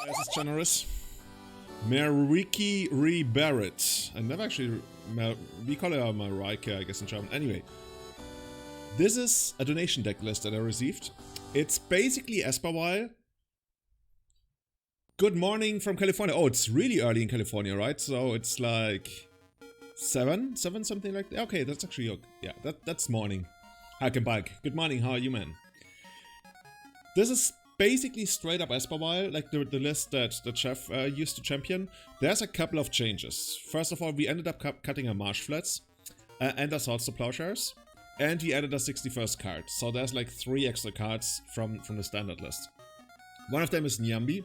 This is generous. Mariki Rebarrett. I never actually... we call her Marike, I guess, in German. Anyway. This is a donation deck list that I received. It's basically Esper Vial. Good morning from California. Oh, it's really early in California, right? So it's like... 7, something like that. Okay, that's actually... yeah, that's morning. Hakenbike. Good morning, how are you, man? This is basically straight up Esper Vial, like the list that Chef used to champion. There's a couple of changes. First of all, we ended up cutting a Marsh Flats and a Swords to Plowshares, and we added a 61st card. So there's like 3 extra cards from the standard list. One of them is Nyambi,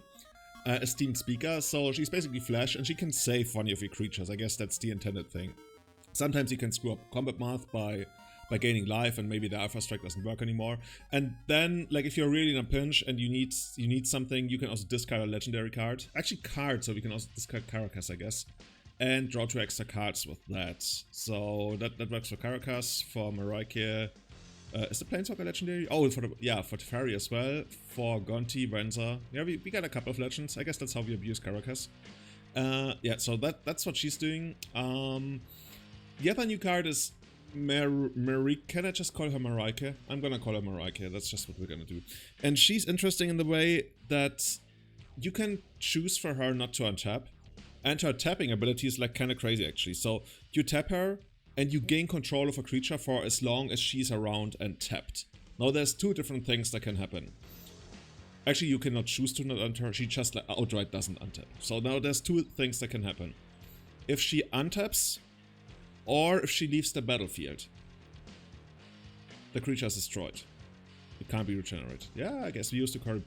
esteemed speaker. So she's basically flash and she can save one of your creatures. I guess that's the intended thing. Sometimes you can screw up combat math by gaining life, and maybe the Alpha Strike doesn't work anymore. And then, like, if you're really in a pinch and you need something, you can also discard a legendary card. Actually, cards, so we can also discard Caracas, I guess. And draw 2 extra cards with that. So that works for Caracas, for Marike. Is the Planeswalker legendary? Oh, for Teferi as well. For Gonti, Renza. Yeah, we got a couple of legends. I guess that's how we abuse Caracas. Yeah, so that's what she's doing. The other new card is Marike. Can I just call her Marike? I'm gonna call her Marike. That's just what we're gonna do. And she's interesting in the way that you can choose for her not to untap. And her tapping ability is like kind of crazy actually. So you tap her and you gain control of a creature for as long as she's around and tapped. Now there's 2 different things that can happen. Actually, you cannot choose to not untap. She just like outright doesn't untap. So now there's 2 things that can happen. If she untaps, or if she leaves the battlefield, the creature is destroyed. It can't be regenerated. Yeah, I guess we used to call it...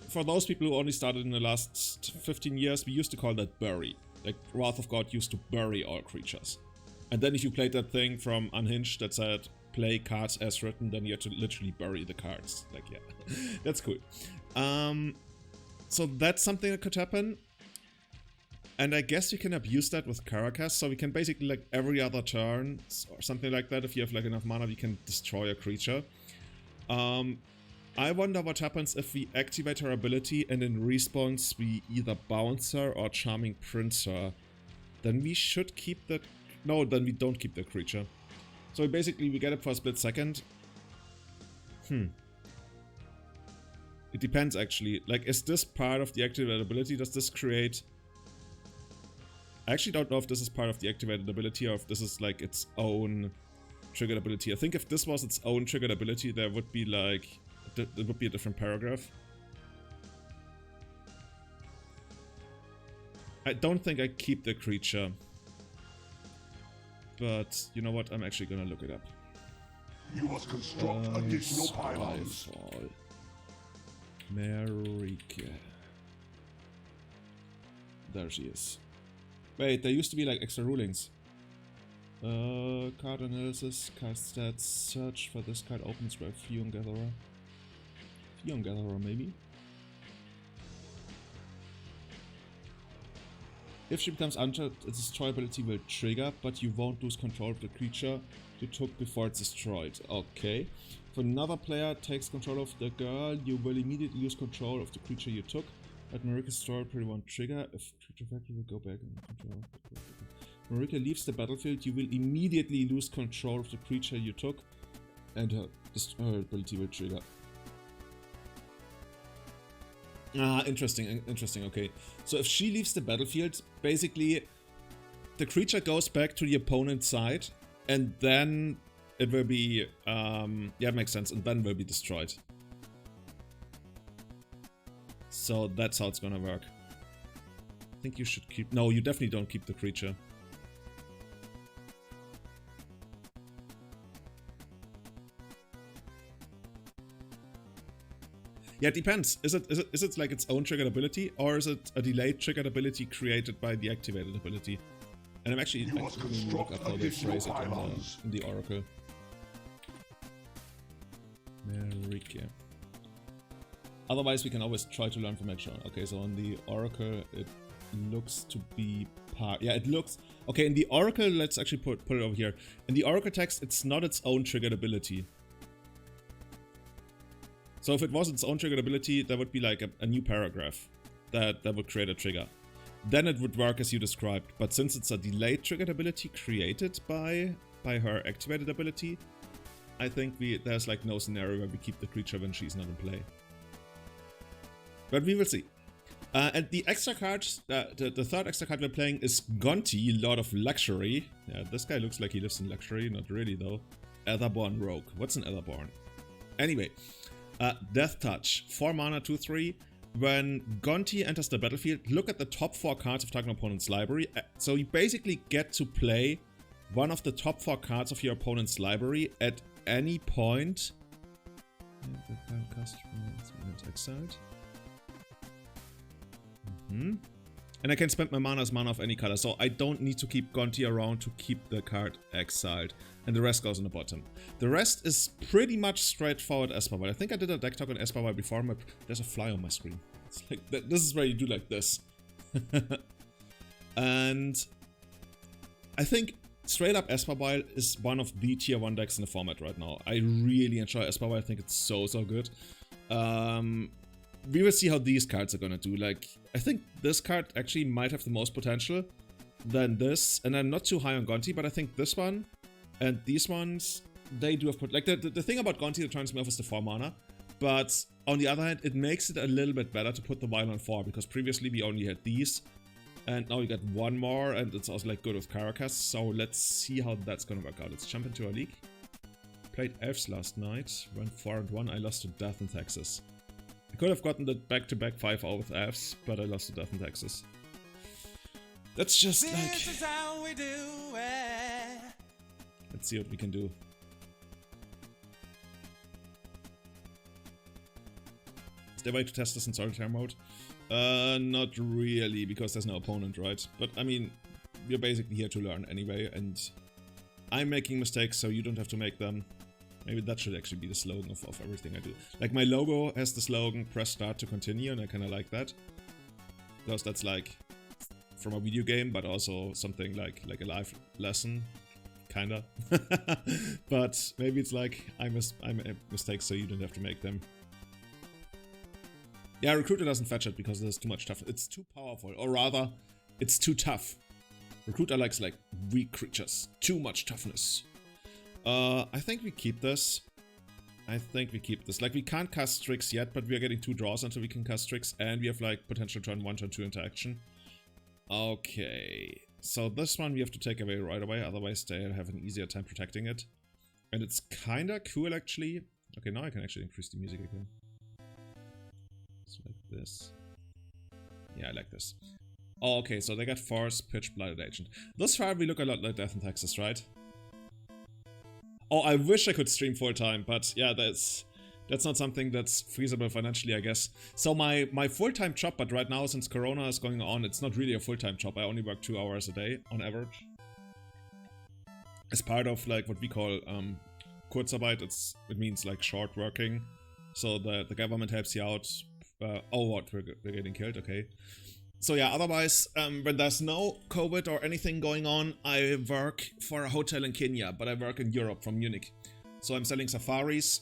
For those people who only started in the last 15 years, we used to call that bury. Like, Wrath of God used to bury all creatures. And then if you played that thing from Unhinged that said, play cards as written, then you had to literally bury the cards. Like, yeah. That's cool. So that's something that could happen. And I guess you can abuse that with Caracas, so we can basically, like, every other turn, or something like that, if you have, like, enough mana, we can destroy a creature. I wonder what happens if we activate her ability, and in response we either bounce her or Charming Prince her. Then we should keep that... No, then we don't keep the creature. So basically we get it for a split second. It depends, actually. Like, is this part of the activated ability? Does this create... I actually don't know if this is part of the activated ability or if this is like its own triggered ability. I think if this was its own triggered ability, there would be like... there would be a different paragraph. I don't think I keep the creature. But, you know what? I'm actually gonna look it up. You must construct additional pylons. Marike. There she is. Wait, there used to be like extra rulings. Card analysis, card stats, search for this card, open square, Fion Gatherer. Fion Gatherer, maybe? If she becomes untapped, its destroy ability will trigger, but you won't lose control of the creature you took before it's destroyed. Okay. If another player takes control of the girl, you will immediately lose control of the creature you took. But Marike's story pretty won't trigger. If creature factor will go back and control. Marike leaves the battlefield, you will immediately lose control of the creature you took, and her ability will trigger. Ah, interesting, okay. So if she leaves the battlefield, basically the creature goes back to the opponent's side, and then it will be, yeah, it makes sense, and then will be destroyed. So that's how it's gonna work. I think you should keep... No, you definitely don't keep the creature. Yeah, it depends. Is it like its own triggered ability, or is it a delayed triggered ability created by the activated ability? And I'm actually going to look up how they phrase it in the Oracle. Marike. Otherwise, we can always try to learn from action. Okay, so on the Oracle, it looks to be part. Yeah, it looks... Okay, in the Oracle, let's actually put it over here. In the Oracle text, it's not its own triggered ability. So if it was its own triggered ability, there would be like a new paragraph that would create a trigger. Then it would work as you described. But since it's a delayed triggered ability created by her activated ability, I think there's like no scenario where we keep the creature when she's not in play. But we will see. And the extra card, the third extra card we're playing is Gonti, Lord of Luxury. Yeah, this guy looks like he lives in luxury, not really though. Etherborn Rogue. What's an Etherborn? Anyway, Death Touch, 4 mana, 2/3. When Gonti enters the battlefield, look at the top 4 cards of target opponent's library. So you basically get to play one of the top 4 cards of your opponent's library at any point. Exiled. And I can spend my mana as mana of any color, so I don't need to keep Gonti around to keep the card exiled. And the rest goes on the bottom. The rest is pretty much straightforward Esper Vial. I think I did a deck talk on Esper Vial before. There's a fly on my screen. It's like this is where you do like this. And I think straight up Esper Vial is one of the tier 1 decks in the format right now. I really enjoy Esper Vial. I think it's so good. We will see how these cards are gonna do. Like, I think this card actually might have the most potential than this. And I'm not too high on Gonti, but I think this one and these ones, they do have put. Like, the thing about Gonti that turns me off is the 4 mana. But on the other hand, it makes it a little bit better to put the Vial on 4, because previously we only had these. And now you got 1 more, and it's also like good with Caracas. So let's see how that's gonna work out. Let's jump into our league. Played Elves last night, went 4-1. I lost to Death in Texas. I could have gotten the back-to-back 5-0 with Elves, but I lost to Death in Texas. That's just like... This is how we do it. Let's see what we can do. Is there a way to test this in solitaire mode? Not really, because there's no opponent, right? But I mean, we're basically here to learn anyway, and I'm making mistakes, so you don't have to make them. Maybe that should actually be the slogan of everything I do. Like, my logo has the slogan, press start to continue, and I kind of like that. Because that's like from a video game, but also something like a life lesson, kinda. But maybe it's like, I make mistakes so you don't have to make them. Yeah, Recruiter doesn't fetch it because there's too much tough. It's too powerful, or rather, it's too tough. Recruiter likes like weak creatures, too much toughness. I think we keep this. Like, we can't cast Strix yet, but we are getting 2 draws until we can cast Strix, and we have like potential turn 1, turn 2 interaction. Okay, so this one we have to take away right away, otherwise they'll have an easier time protecting it. And it's kinda cool actually. Okay, now I can actually increase the music again. It's like this. Yeah, I like this. Oh, okay, so they got Force, Pitch, Blooded Agent. Thus far we look a lot like Death in Texas, right? Oh, I wish I could stream full time, but yeah, that's not something that's feasible financially, I guess. So my full-time job, but right now since Corona is going on, it's not really a full-time job. I only work 2 hours a day on average. As part of like what we call Kurzarbeit, it means like short working. So the government helps you out. Oh, what, we're getting killed, okay. So yeah, otherwise, when there's no COVID or anything going on, I work for a hotel in Kenya, but I work in Europe from Munich. So I'm selling safaris.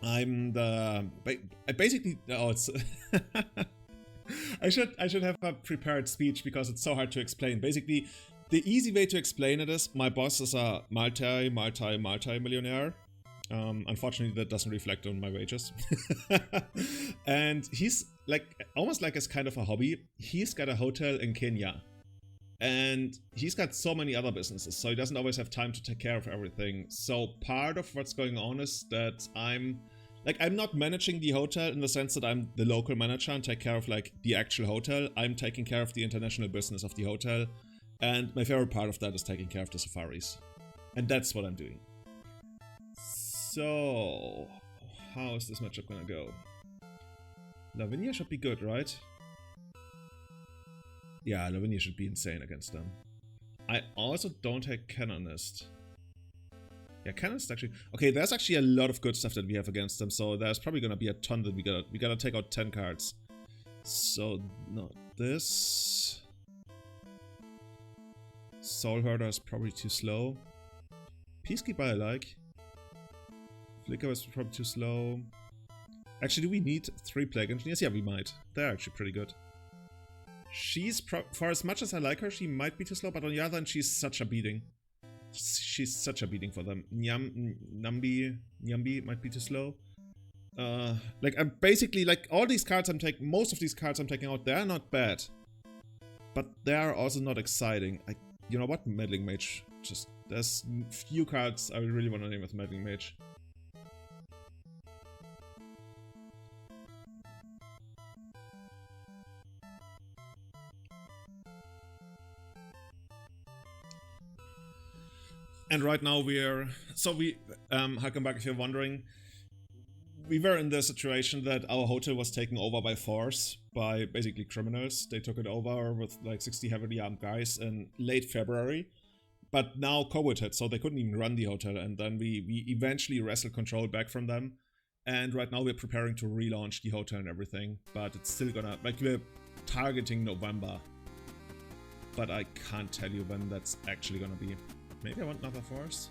I'm the... I basically... Oh, it's... I should have a prepared speech because it's so hard to explain. Basically, the easy way to explain it is my boss is a multi-millionaire. Unfortunately, that doesn't reflect on my wages. And he's like, almost like as kind of a hobby, he's got a hotel in Kenya. And he's got so many other businesses, so he doesn't always have time to take care of everything. So part of what's going on is that I'm not managing the hotel in the sense that I'm the local manager and take care of like the actual hotel. I'm taking care of the international business of the hotel. And my favorite part of that is taking care of the safaris. And that's what I'm doing. So, how is this matchup gonna go? Lavinia should be good, right? Yeah, Lavinia should be insane against them. I also don't take Canonist. Yeah, Canonist actually... Okay, there's actually a lot of good stuff that we have against them, so there's probably gonna be a ton that we gotta take out 10 cards. So, not this. Soul Herder is probably too slow. Peacekeeper I like. Flicker was probably too slow. Actually, do we need 3 plague engineers? Yeah, we might. They're actually pretty good. She's for as much as I like her, she might be too slow, but on the other hand, she's such a beating. She's such a beating for them. Nyambi might be too slow. Like, I'm basically, like, all these cards I'm taking, most of these cards I'm taking out, they're not bad. But they are also not exciting. You know what? Meddling Mage. Just, there's few cards I really want to name with Meddling Mage. And right now harken back if you're wondering, we were in the situation that our hotel was taken over by force, by basically criminals. They took it over with like 60 heavily armed guys in late February. But now COVID hit, so they couldn't even run the hotel, and then we eventually wrestled control back from them. And right now we're preparing to relaunch the hotel and everything, but it's still gonna, like, we're targeting November. But I can't tell you when that's actually gonna be. Maybe I want another force?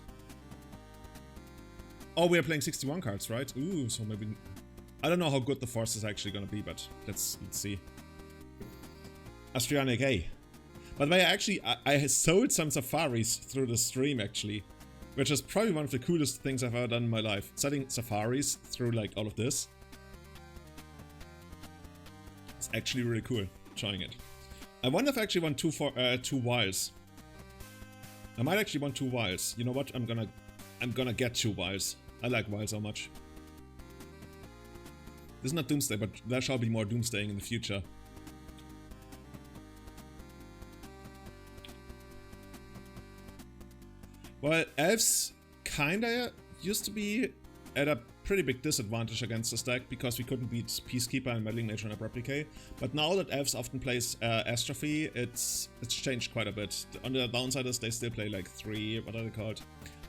Oh, we're playing 61 cards, right? Ooh, so maybe... I don't know how good the force is actually gonna be, but let's see. Astrianic, hey. By the way, actually, I sold some safaris through the stream, actually. Which is probably one of the coolest things I've ever done in my life. Selling safaris through, like, all of this. It's actually really cool, trying it. I wonder if I actually want two vials. I might actually want 2 vials. You know what? I'm gonna get 2 vials. I like vials so much. This is not Doomsday, but there shall be more Doomsdaying in the future. Well, elves kinda used to be at a pretty big disadvantage against the stack because we couldn't beat Peacekeeper and Meddling Mage on a Replicate. But now that elves often plays Astrophy, it's changed quite a bit. On the downside is they still play like 3, what are they called?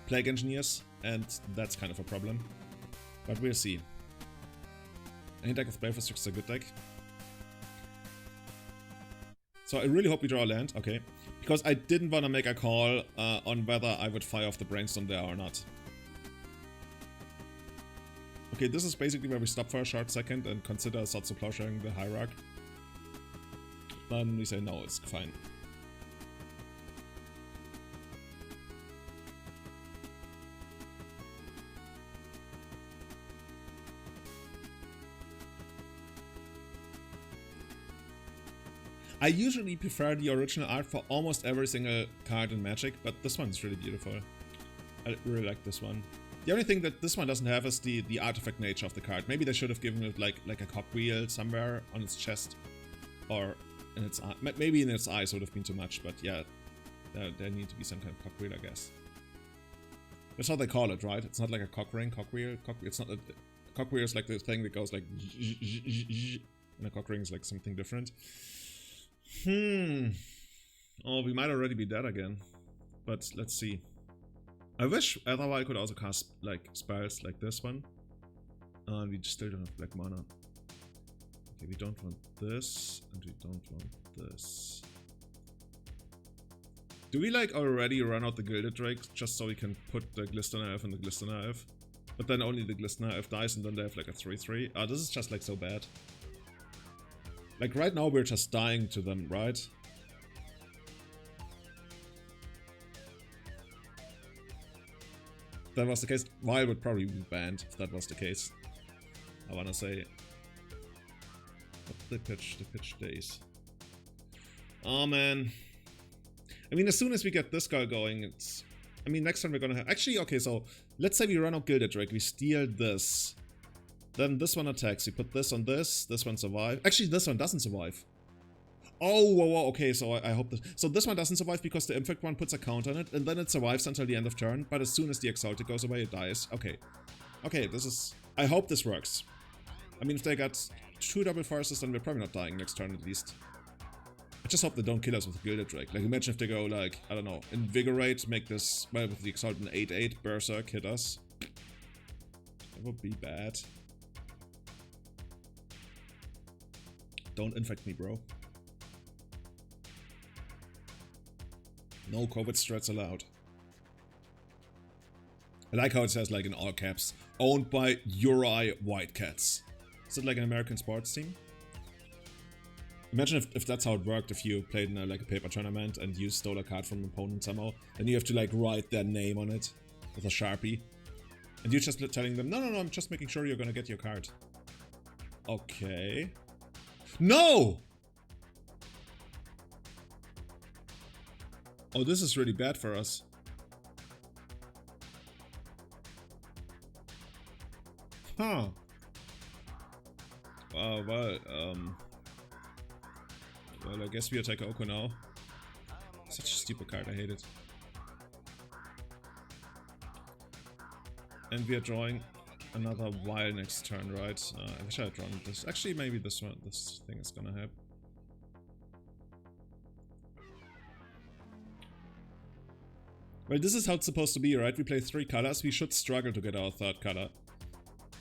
Plague Engineers, and that's kind of a problem. But we'll see. Any deck of Baleful is a good deck. So I really hope we draw a land, okay. Because I didn't want to make a call on whether I would fire off the Brainstorm there or not. Okay, this is basically where we stop for a short second and consider Satsu Plowsharing the Hierarch. Then we say no, it's fine. I usually prefer the original art for almost every single card in Magic, but this one's really beautiful. I really like this one. The only thing that this one doesn't have is the artifact nature of the card. Maybe they should have given it like a cogwheel somewhere on its chest. Or in its eye. Maybe in its eyes would have been too much, but yeah. There need to be some kind of cogwheel, I guess. That's how they call it, right? It's not like a cock ring, cogwheel. It's not a... Cogwheel is like the thing that goes like... And a cock ring is like something different. Oh, we might already be dead again. But let's see. I wish otherwise I could also cast like spells like this one. We still don't have black mana. Okay, we don't want this, and we don't want this. Do we like already run out the Gilded Drake just so we can put the Glistener Elf and the Glistener Elf? But then only the Glistener Elf dies and then they have like a 3/3. Ah, this is just like so bad. Like right now we're just dying to them, right? If that was the case, Vial would probably be banned if that was the case. I wanna say. But the pitch days. Oh man. I mean, as soon as we get this guy going, it's... I mean, next time we're gonna have... Actually, okay, so let's say we run out Gilded Drake, we steal this. Then this one attacks, we put this on this one survives. Actually, this one doesn't survive. Oh, whoa, whoa, okay, so I hope this... So this one doesn't survive because the Infect one puts a counter on it, and then it survives until the end of turn, but as soon as the Exalted goes away, it dies. Okay. Okay, this is... I hope this works. I mean, if they got 2 double forces, then we're probably not dying next turn at least. I just hope they don't kill us with Gilded Drake. Like, imagine if they go, like, I don't know, Invigorate, make this, well, with the Exalted 8/8, Berserk, hit us. That would be bad. Don't infect me, bro. No COVID strats allowed. I like how it says, like, in all caps, owned by Uri Whitecats. Is it like an American sports team? Imagine if that's how it worked, if you played in a, like a paper tournament and you stole a card from an opponent somehow, then you have to like write their name on it with a Sharpie. And you're just telling them, no, I'm just making sure you're gonna get your card. Okay. No! Oh, this is really bad for us. Huh. Well, I guess we attack Oko now. Such a stupid card, I hate it. And we are drawing another Vial next turn, right? I wish I had drawn this. Actually, maybe this thing is gonna help. Well, this is how it's supposed to be, right? We play 3 colors, we should struggle to get our 3rd color.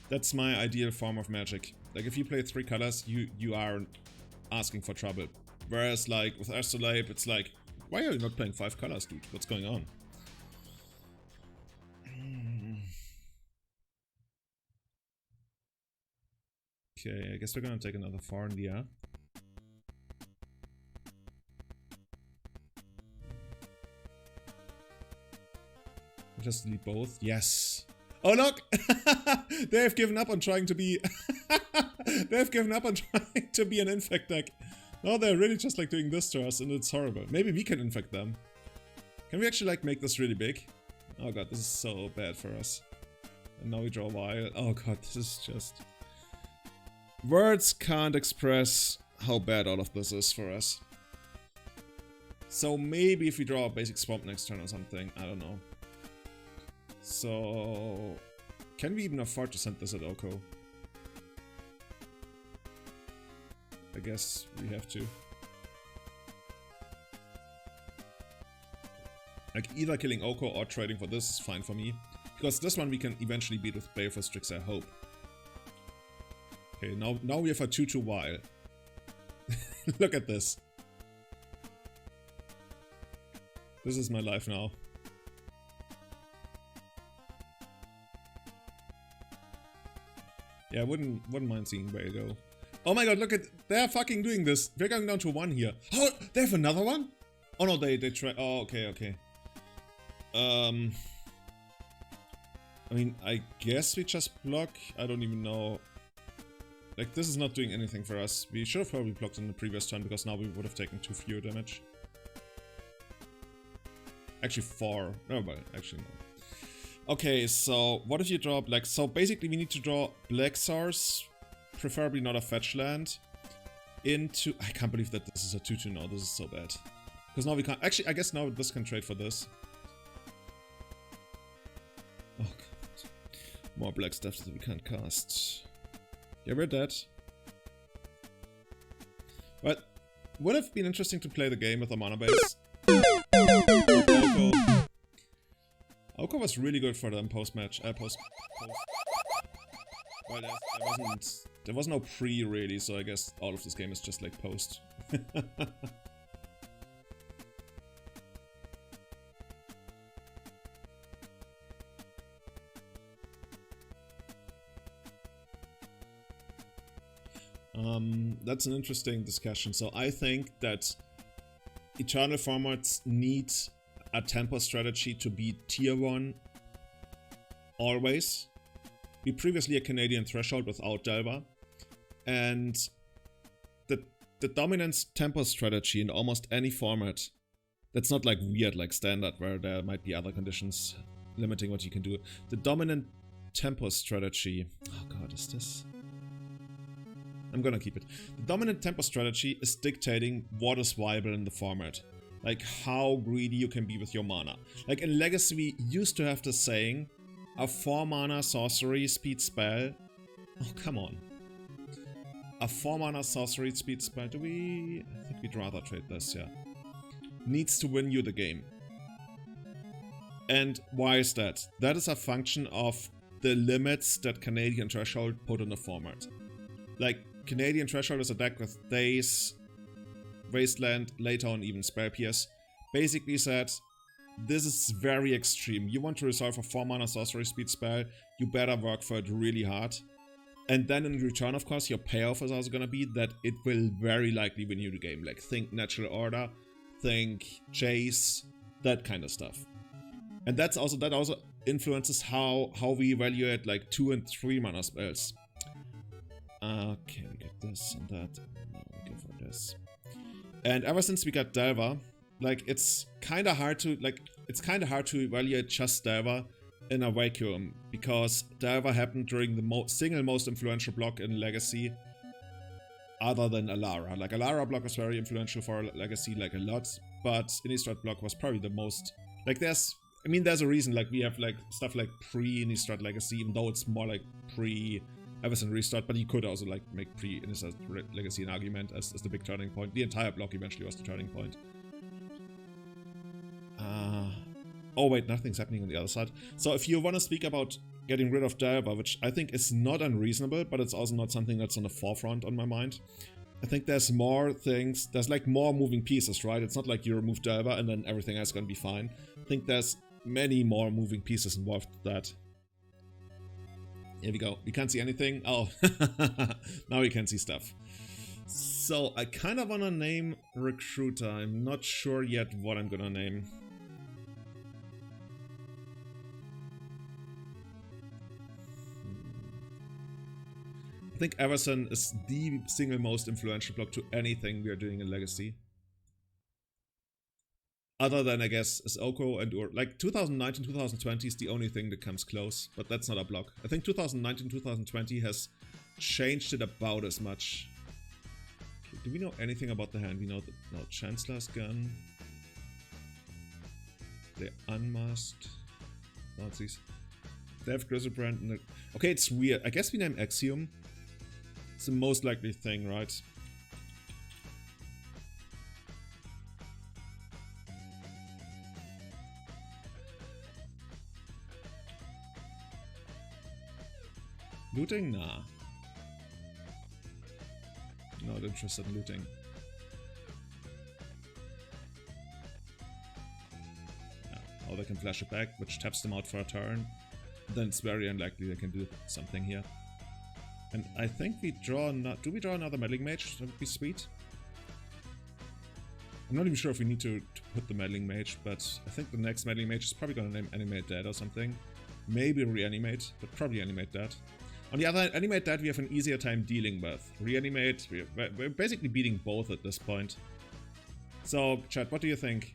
That's my ideal form of Magic. Like, if you play 3 colors, you are asking for trouble. Whereas, like, with Astrolabe, it's like, why are you not playing 5 colors, dude? What's going on? Okay, I guess we're gonna take another 4 in the air. Just delete both. Yes. Oh look! They have given up on trying to be... They have given up on trying to be an infect deck. No, they're really just like doing this to us and it's horrible. Maybe we can infect them. Can we actually like make this really big? Oh god, this is so bad for us. And now we draw a Vial. Oh god, this is just... Words can't express how bad all of this is for us. So maybe if we draw a basic swamp next turn or something, I don't know. So... Can we even afford to send this at Oko? I guess we have to. Like, either killing Oko or trading for this is fine for me. Because this one we can eventually beat with Baleful Strix, I hope. Okay, now we have a 2/2 Vial. Look at this. This is my life now. Yeah, I wouldn't mind seeing Whale go. Oh my god, look at... They're fucking doing this. We're going down to 1 here. Oh, they have another one? Oh no, they try... Oh, okay. I mean, I guess we just block. I don't even know. Like, this is not doing anything for us. We should have probably blocked in the previous turn, because now we would have taken 2 fewer damage. Actually 4. No, but actually no. Okay, so what if you draw black? So basically we need to draw black source, preferably not a fetch land, into... I can't believe that this is a 2/2 now. This is so bad. Because now we can't... Actually, I guess now this can trade for this. Oh god. More black stuff that we can't cast. Yeah, we're dead. But would have been interesting to play the game with a mana base. Oko was really good for them post-match. Well, there was no pre really, so I guess all of this game is just like post. That's an interesting discussion. So I think that Eternal formats need a tempo strategy to be tier 1 always. We previously a Canadian Threshold without Delver, and the dominance tempo strategy in almost any format that's not like weird like standard where there might be other conditions limiting what you can do. The dominant tempo strategy... Oh god, is this... I'm gonna keep it. The dominant tempo strategy is dictating what is viable in the format. Like how greedy you can be with your mana. Like in Legacy we used to have this saying, a 4 mana sorcery speed spell... Oh come on. A 4 mana sorcery speed spell, do we... I think we'd rather trade this, yeah. Needs to win you the game. And why is that? That is a function of the limits that Canadian Threshold put on the format. Like, Canadian Threshold is a deck with Daze, Wasteland, later on even Spell Pierce. Basically said, this is very extreme. You want to resolve a 4 mana sorcery speed spell, you better work for it really hard. And then in return, of course, your payoff is also gonna be that it will very likely win you the game. Like, think Natural Order, think Chase, that kind of stuff. And that also influences how we evaluate like 2 and 3 mana spells. Okay, we get this and that. No, we go for this. And ever since we got Delver, like it's kind of hard to evaluate just Delver in a vacuum, because Delver happened during the single most influential block in Legacy, other than Alara. Like, Alara block was very influential for Legacy, like, a lot, but Innistrad block was probably the most, like, there's a reason, like, we have, like, stuff like pre-Innistrad Legacy, even though it's more like pre-Everson Restart, but you could also, like, make pre-Innistrad Legacy an argument as the big turning point. The entire block eventually was the turning point. Oh wait, nothing's happening on the other side. So if you want to speak about getting rid of Delver, which I think is not unreasonable, but it's also not something that's on the forefront on my mind. I think there's more things, there's like more moving pieces, right? It's not like you remove Delver and then everything else is gonna be fine. I think there's many more moving pieces involved with that. Here we go. We can't see anything. Oh, now we can see stuff. So I kind of want to name Recruiter. I'm not sure yet what I'm gonna name. I think Everson is the single most influential block to anything we are doing in Legacy. Other than, I guess, is Oko and or like 2019, 2020 is the only thing that comes close, but that's not a block. I think 2019, 2020 has changed it about as much. Okay, do we know anything about the hand? We know that no Chancellor's Gun. They're unmasked. Nazis. They have Grizzlebrand and okay, it's weird. I guess we name Axiom. It's the most likely thing, right? Looting? Nah. Not interested in looting. Yeah. Oh, they can flash it back, which taps them out for a turn. Then it's very unlikely they can do something here. And I think we draw... Do we draw another Meddling Mage? That would be sweet. I'm not even sure if we need to put the Meddling Mage, but I think the next Meddling Mage is probably going to name Animate Dead or something. Maybe Reanimate, but probably Animate Dead. On the other hand, Animate Dead we have an easier time dealing with. Reanimate, we're basically beating both at this point. So, chat, what do you think?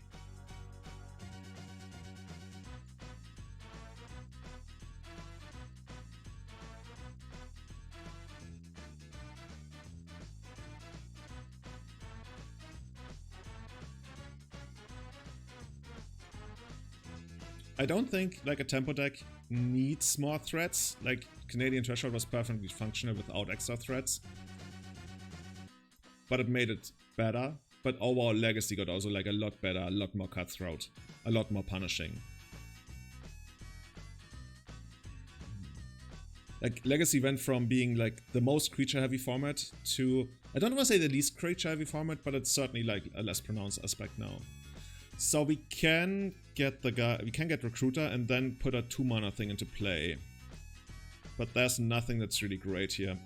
I don't think, like, a tempo deck needs more threats. Like, Canadian Threshold was perfectly functional without extra threats. But it made it better. But overall, Legacy got also, like, a lot better, a lot more cutthroat, a lot more punishing. Like, Legacy went from being, like, the most creature-heavy format to... I don't want to say the least creature-heavy format, but it's certainly, like, a less pronounced aspect now. So we can get the guy, we can get Recruiter and then put a 2-mana thing into play. But there's nothing that's really great here.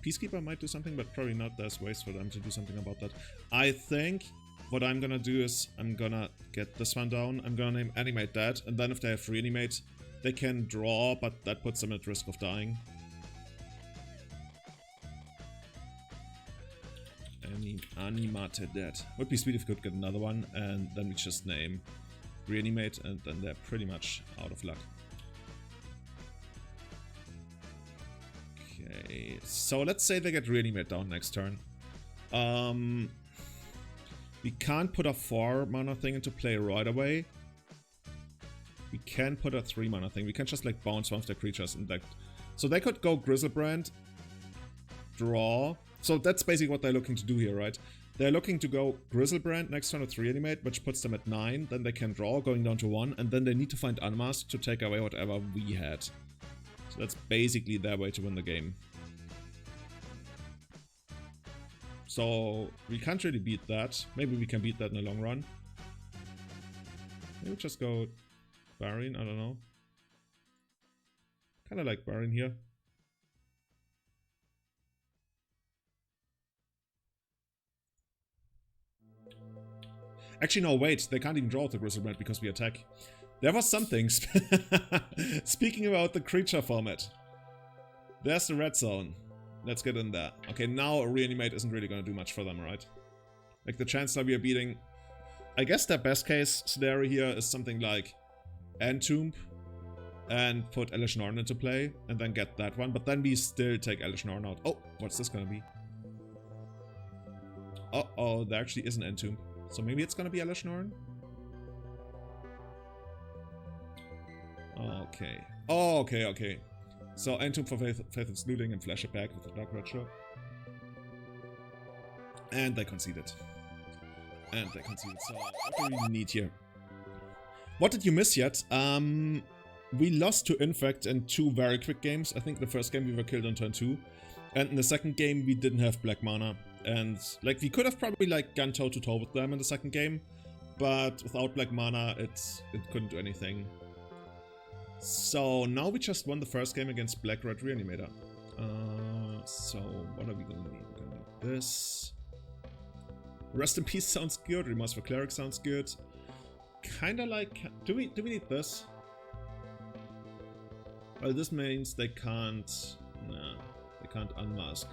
Peacekeeper might do something, but probably not. There's ways for them to do something about that. I think what I'm gonna do is I'm gonna get this one down. I'm gonna name Animate Dead, and then if they have Reanimate, they can draw, but that puts them at risk of dying. Animate Dead. Would be sweet if we could get another one, and then we just name Reanimate, and then they're pretty much out of luck. Okay, so let's say they get Reanimate down next turn. We can't put a 4-mana thing into play right away. We can put a 3-mana thing. We can just like bounce one of their creatures and like... So they could go Grizzlebrand, draw... So that's basically what they're looking to do here, right? They're looking to go Grizzlebrand next turn with Reanimate, which puts them at 9. Then they can draw, going down to 1. And then they need to find Unmask to take away whatever we had. So that's basically their way to win the game. So we can't really beat that. Maybe we can beat that in the long run. Maybe just go Varian, I don't know. Kind of like Baron here. Actually, no, wait. They can't even draw the Grizzlebrand because we attack. There was something. Speaking about the creature format. There's the red zone. Let's get in there. Okay, now a reanimate isn't really going to do much for them, right? Like the Chancellor we are beating. I guess their best case scenario here is something like Entomb and put Elish Norn into play and then get that one. But then we still take Elish Norn out. Oh, what's this going to be? Uh-oh, there actually is an Entomb. So maybe it's going to be Elish Norn? Okay. Oh, okay, okay. So Entomb for Faith and Looting and flash it back with the Dark Retro. And they conceded. And they conceded. So what do we need here? What did you miss yet? We lost to Infect in 2 very quick games. I think the first game we were killed on turn 2. And in the second game we didn't have black mana. And like we could have probably like gone toe to toe with them in the second game. But without black mana it couldn't do anything. So now we just won the first game against Black Red Reanimator. So what are we gonna need? We're gonna need this. Rest in Peace sounds good. Remorse for Cleric sounds good. Kinda like... Do we need this? Well, this means they can't... Nah, they can't unmask.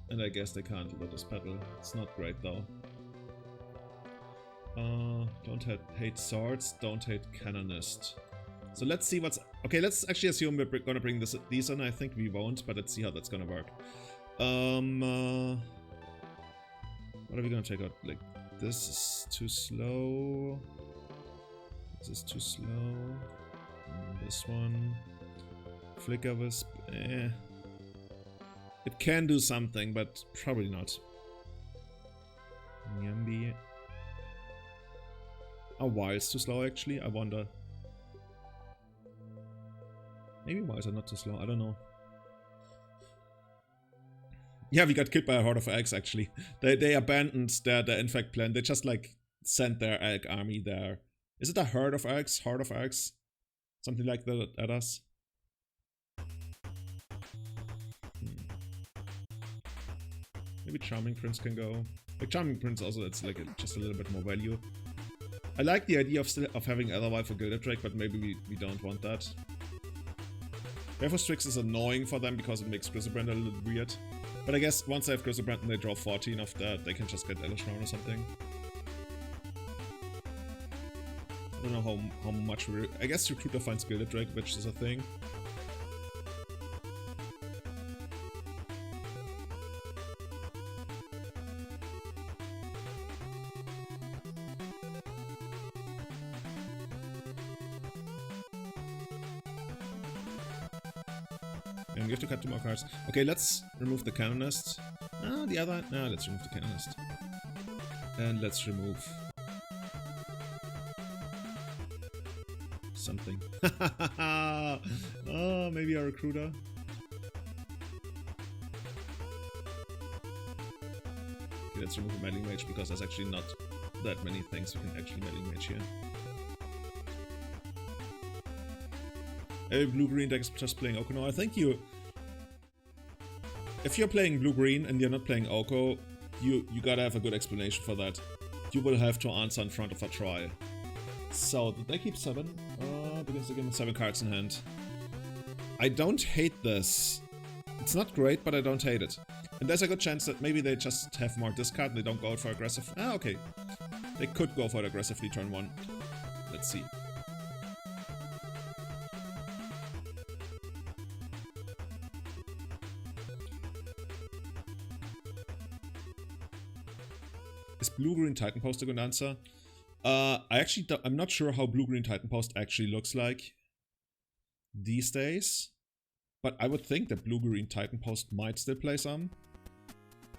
And I guess they can't Lotus Petal. It's not great though. Don't hate swords, don't hate canonist. So let's see what's... Okay, let's actually assume we're gonna bring these in. I think we won't, but let's see how that's gonna work. What are we gonna take out? Like, this is too slow. This is too slow. This one. Flicker Wisp, eh. It can do something, but probably not. Nyambi. Oh, why it's too slow actually? I wonder. Maybe why is it not too slow? I don't know. Yeah, we got killed by a horde of eggs actually. They abandoned their infect plan. They just like sent their egg army there. Is it a herd of eggs? Horde of eggs? Something like that at us? Maybe Charming Prince can go. Like Charming Prince also, it's like just a little bit more value. I like the idea of having Etherwild for Gilded Drake, but maybe we don't want that. Therefore Strix is annoying for them because it makes Grizzlebrand a little weird. But I guess once they have Grizzlebrand and they draw 14 of that, they can just get Elish Norn or something. I don't know how much I guess Recruiter finds Gilded Drake, which is a thing. And we have to cut 2 more cards. Okay, let's remove the Canonist. The other... No, let's remove the Canonist. And let's remove... something. Oh, maybe a Recruiter. Okay, let's remove a Meddling Mage because there's actually not that many things we can actually Meddling Mage here. A blue-green deck is just playing Oko. No, I think you... If you're playing blue-green and you're not playing Oko, you gotta have a good explanation for that. You will have to answer in front of a trial. So, did they keep 7? Because they give 7 cards in hand. I don't hate this. It's not great, but I don't hate it. And there's a good chance that maybe they just have more discard and they don't go out for aggressive. Okay. They could go for it aggressively turn 1. Let's see. Is Blue-Green Titan Post a good answer? I'm not sure how Blue-Green Titan Post actually looks like these days. But I would think that Blue-Green Titan Post might still play some.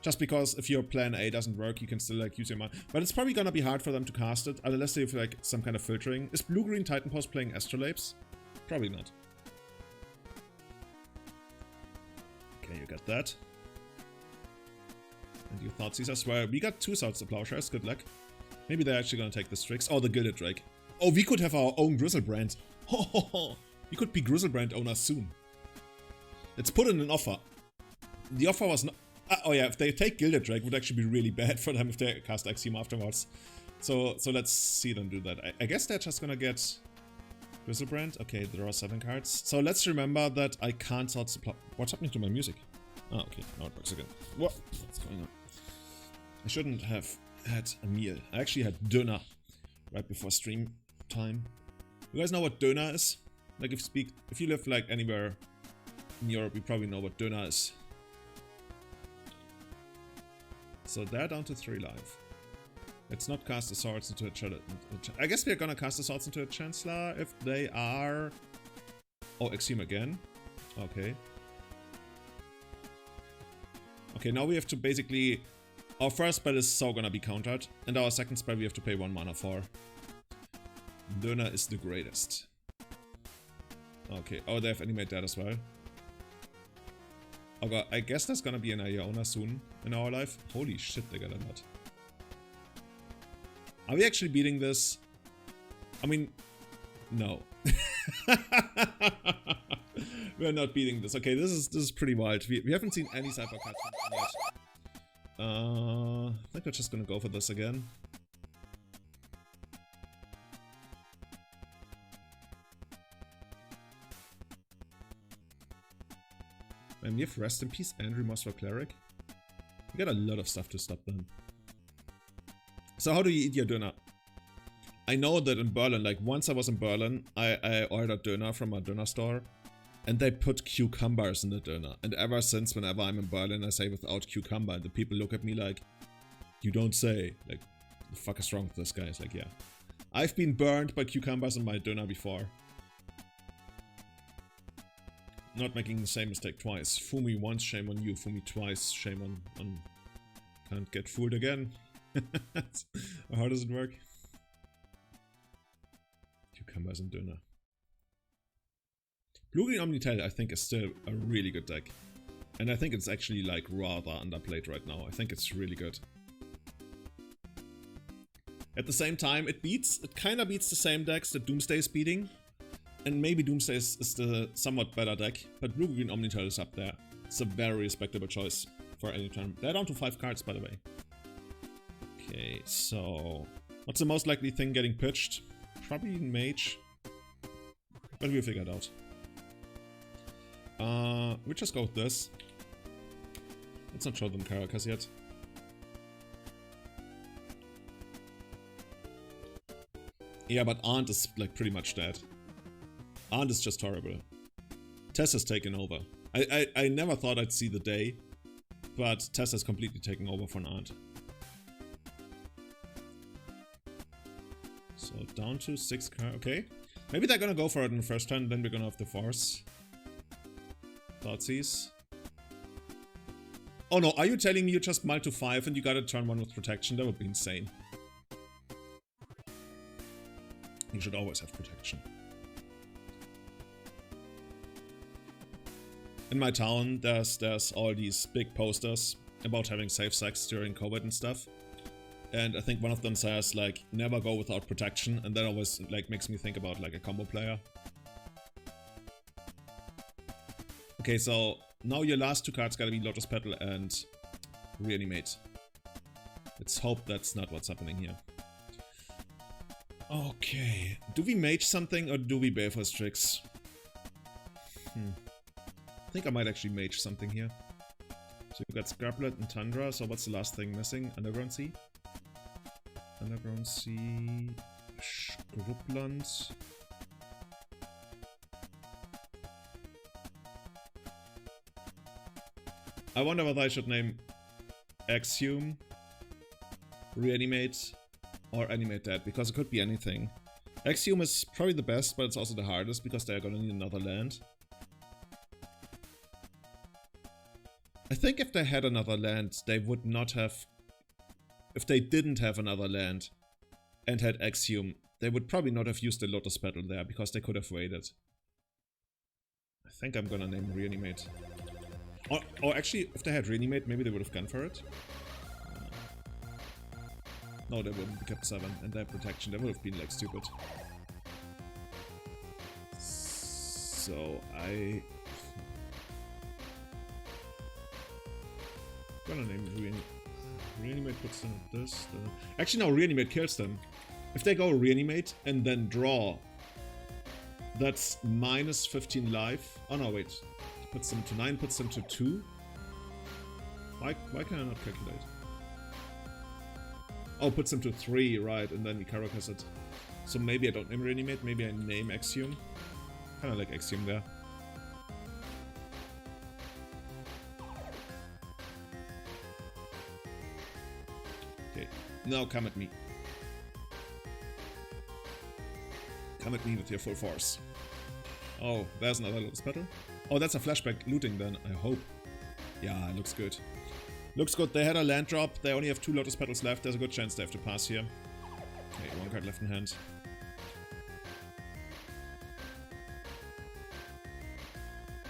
Just because if your plan A doesn't work, you can still like use your mana. But it's probably gonna be hard for them to cast it, unless they have like some kind of filtering. Is Blue-Green Titan Post playing Astrolapes? Probably not. Okay, you got that. And you thought Caesar Swear. We got 2 Swords to Plowshares, good luck. Maybe they're actually gonna take the Strix. Oh, the Gilded Drake. Oh, we could have our own Grizzlebrand. We could be Grizzlebrand owners soon. Let's put in an offer. The offer was not... oh yeah, if they take Gilded Drake, it would actually be really bad for them if they cast Axiom afterwards. So let's see them do that. I guess they're just gonna get Grizzlebrand. Okay, there are 7 cards. So let's remember that I can't sort supply... What's happening to my music? Oh, okay, now it works again. What? What's going on? I shouldn't have had a meal. I actually had dinner right before stream time. You guys know what döner is? Like if you live like anywhere in Europe, you probably know what döner is. So they're down to 3 life. Let's not cast the swords into a Chancellor. I guess we're gonna cast the swords into a Chancellor if they are... Oh, Axiom again. Okay. Okay, now we have to basically... Our first spell is so gonna be countered, and our second spell we have to pay 1 mana for. Döner is the greatest. Okay, oh, they have animate that as well. Okay, I guess there's gonna be an Iona soon in our life. Holy shit, they got a lot. Are we actually beating this? I mean, no. We're not beating this. Okay, this is pretty wild. We haven't seen any Cypher cards yet. I think we're just gonna go for this again. And we have Rest in Peace and Remorse for Cleric. We got a lot of stuff to stop them. So how do you eat your döner? I know that in Berlin, like once I was in Berlin, I ordered döner from a döner store. And they put cucumbers in the döner. And ever since, whenever I'm in Berlin, I say without cucumber. And the people look at me like, you don't say. Like, the fuck is wrong with this guy? It's like, yeah. I've been burned by cucumbers in my döner before. Not making the same mistake twice. Fool me once, shame on you. Fool me twice, shame on... Can't get fooled again. How does it work? Cucumbers and döner. Blue-Green Omnitel, I think, is still a really good deck. And I think it's actually, like, rather underplayed right now. I think it's really good. At the same time, it kinda beats the same decks that Doomsday is beating. And maybe Doomsday is the somewhat better deck. But Blue-Green Omnitel is up there. It's a very respectable choice for any turn. They're down to 5 cards, by the way. Okay, so... What's the most likely thing getting pitched? Probably Mage. But we'll figure it out. We'll just go with this. Let's not show them Caracas yet. Yeah, but Arndt is like pretty much dead. Arndt is just horrible. Tess has taken over. I never thought I'd see the day, but Tess has completely taken over for Arndt. So down to 6 cards. Okay. Maybe they're gonna go for it in the first turn, then we're gonna have the Force. Thoughtseize. Oh no, are you telling me you just mulled to 5 and you got a turn 1 with protection? That would be insane. You should always have protection. In my town, there's all these big posters about having safe sex during COVID and stuff. And I think one of them says, like, never go without protection, and that always, like, makes me think about, like, a combo player. Okay, so now your last 2 cards gotta be Lotus Petal and Reanimate. Let's hope that's not what's happening here. Okay, do we mage something or do we Baleful Tricks? I think I might actually mage something here. So we've got Scraplet and Tundra, so what's the last thing missing? Underground Sea? Underground Sea... Skrubland... I wonder whether I should name Axiom, Reanimate, or Animate That, because it could be anything. Axiom is probably the best, but it's also the hardest, because they're gonna need another land. I think if they had another land, they would not have... If they didn't have another land and had Axiom, they would probably not have used the Lotus Petal there, because they could have waited. I think I'm gonna name Reanimate. Or actually, if they had Reanimate, maybe they would have gone for it. No, they wouldn't. They kept 7, and they had protection. They would have been, like, stupid. So I... gonna name Reanimate puts them at this. Actually, no, Reanimate kills them. If they go Reanimate and then draw, that's minus 15 life. Oh no, wait. Puts them to 9, puts them to 2. Why can I not calculate? Oh, puts them to 3, right, and then he Caracas it. So maybe I don't name Reanimate, maybe I name Axiom. Kinda like Axiom there. Okay, now come at me. Come at me with your full force. Oh, there's another Lotus Petal. Oh, that's a flashback looting then, I hope. Yeah, it looks good. Looks good. They had a land drop. They only have 2 Lotus Petals left. There's a good chance they have to pass here. Okay, 1 card left in hand.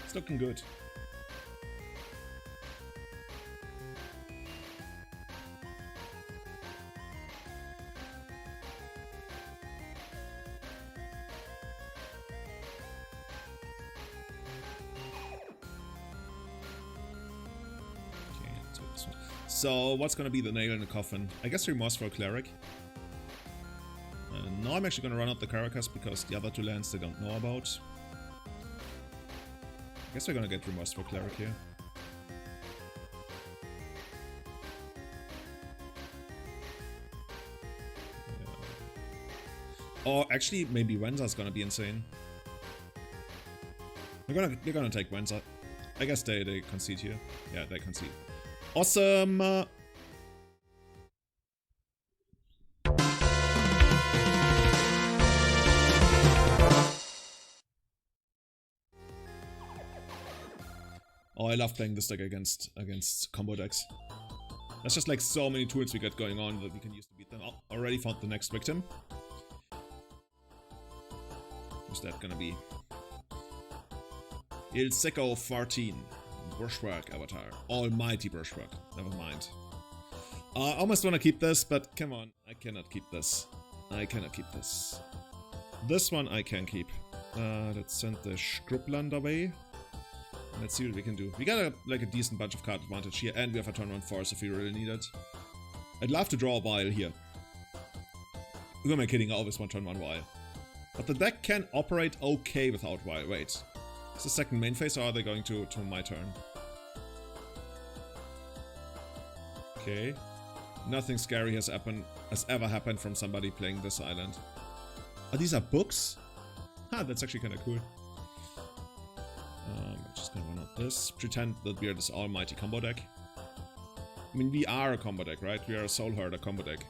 It's looking good. So, what's gonna be the nail in the coffin? I guess Remorseful Cleric. Now I'm actually gonna run out the Caracas because the other 2 lands they don't know about. I guess we're gonna get Remorseful Cleric here. Yeah. Or actually, maybe Wenza's gonna be insane. They're gonna take Wenza. I guess they concede here. Yeah, they concede. Awesome! Oh, I love playing this deck against combo decks. There's just like so many tools we got going on that we can use to beat them. Oh, already found the next victim. Who's that gonna be? Il Seco 14. Brushwork avatar. Almighty Brushwork. Never mind. I almost want to keep this, but come on. I cannot keep this. I cannot keep this. This one I can keep. Let's send the Scrubland away. Let's see what we can do. We got a decent bunch of card advantage here, and we have a turn 1 force if we really need it. I'd love to draw a Vial here. Who am I kidding? I always want turn 1 Vial. But the deck can operate okay without Vial. Wait. Is the second main phase, or are they going to my turn? Okay. Nothing scary has ever happened from somebody playing this island. Oh, these are books? Huh, that's actually kind of cool. I'm just gonna run out this. Pretend that we are this almighty combo deck. I mean, we are a combo deck, right? We are a Soul Herder combo deck.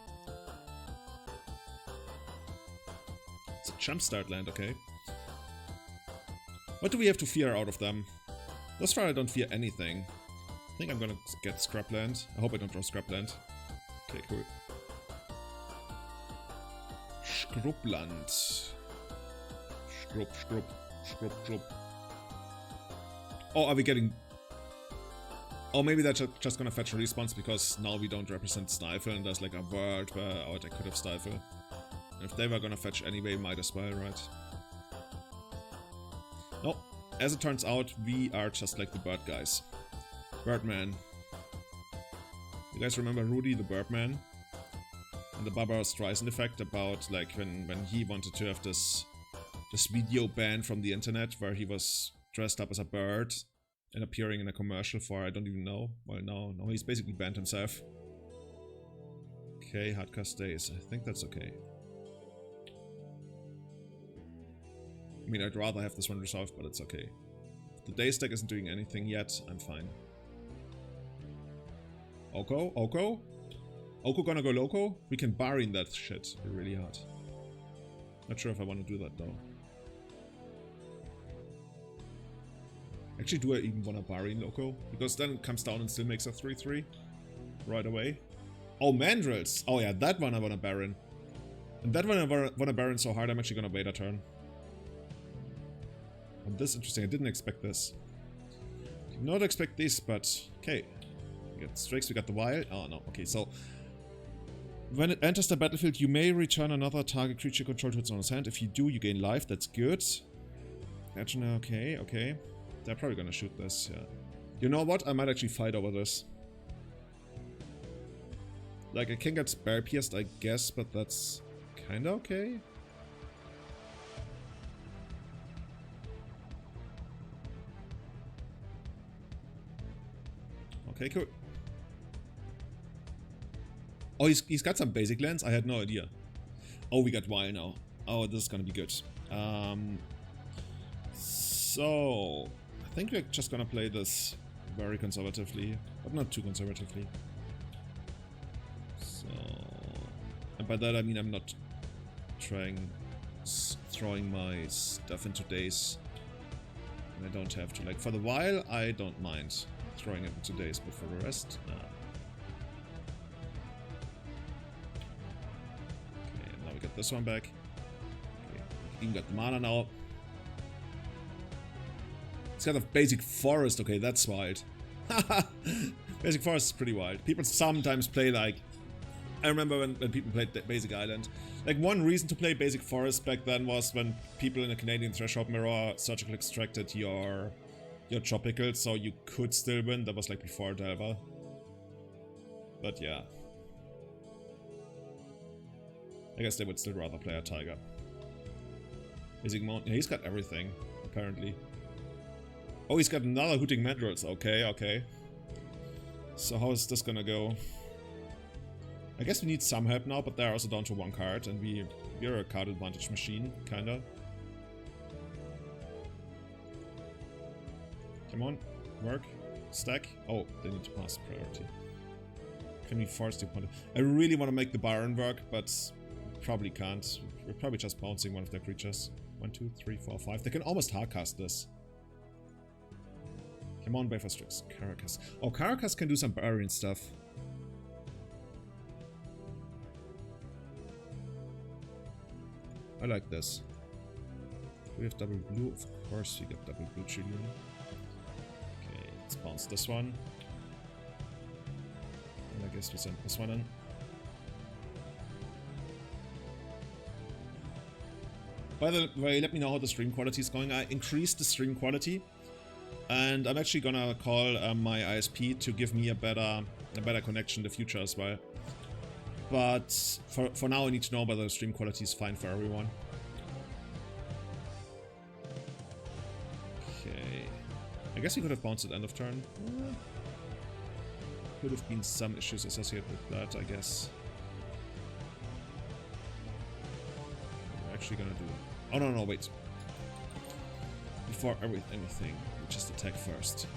It's a jumpstart land, okay. What do we have to fear out of them? Thus far I don't fear anything. I think I'm gonna get Scrubland. I hope I don't draw Scrubland. Okay, cool. Scrubland. Scrub. Oh, are we getting... Oh, maybe that's just gonna fetch a response because now we don't represent Stifle and there's like a word where our deck could have Stifle. If they were gonna fetch anyway, might as well, right? No, as it turns out, we are just like the bird guys. Birdman. You guys remember Rudy the Birdman? And the Barbara Streisand effect about like when he wanted to have this video ban from the internet where he was dressed up as a bird and appearing in a commercial for I don't even know. Well, no, he's basically banned himself. Okay, hardcast stays. I think that's okay. I mean, I'd rather have this one resolved, but it's okay. If the Daze deck isn't doing anything yet, I'm fine. Oko? Oko gonna go loco? We can Barine that shit really hard. Not sure if I want to do that though. Actually, do I even want to Barine loco? Because then it comes down and still makes a 3-3 right away. Oh, Mandrills! Oh yeah, that one I want to Baron. And that one I want to Baron so hard I'm actually gonna wait a turn. Oh, this is interesting. I didn't expect this. Did not expect this, but okay. We got Strix, we got the Vial. Oh no, okay, so when it enters the battlefield, you may return another target creature control to its owner's hand. If you do, you gain life. That's good. Actually, okay, okay. They're probably gonna shoot this, yeah. You know what? I might actually fight over this. Like, I can get spare pierced, I guess, but that's kinda okay. Okay, cool. Oh, he's got some basic lands? I had no idea. Oh, we got Vial now. Oh, this is gonna be good. So... I think we're just gonna play this very conservatively, but not too conservatively. So... And by that I mean I'm not throwing my stuff into days. And I don't have to. Like, for the Vial, I don't mind throwing it into days, but for the rest, nah. Okay, now we got this one back. Okay, we even got the mana now. It's kind of basic forest. Okay, that's wild. Basic forest is pretty wild. People sometimes play like... I remember when people played Basic Island. Like, one reason to play Basic Forest back then was when people in the Canadian Threshold Mirror surgically extracted your tropicals, so you could still win. That was like before Delver. But yeah. I guess they would still rather play a Tiger. Basic Mountain. Yeah, he's got everything, apparently. Oh, he's got another Hooting Mandrills. Okay, okay. So how is this gonna go? I guess we need some help now, but they're also down to one card, and we're a card advantage machine, kinda. Come on, work, stack. Oh, they need to pass priority. Can we force the opponent? I really want to make the Baron work, but probably can't. We're probably just bouncing one of their creatures. 1, 2, 3, 4, 5. They can almost hardcast this. Come on, Bayford Strix. Caracas. Oh, Caracas can do some Baron stuff. I like this. We have double blue. Of course we get double blue, Julian. Okay, let's bounce this one. And I guess we send this one in. By the way, let me know how the stream quality is going. I increased the stream quality. And I'm actually gonna call my ISP to give me a better connection in the future as well. But for now, I need to know whether the stream quality is fine for everyone. Okay. I guess we could have bounced at end of turn. Could have been some issues associated with that, I guess. We're actually gonna do... Oh, no, wait. Before anything, we just attack first.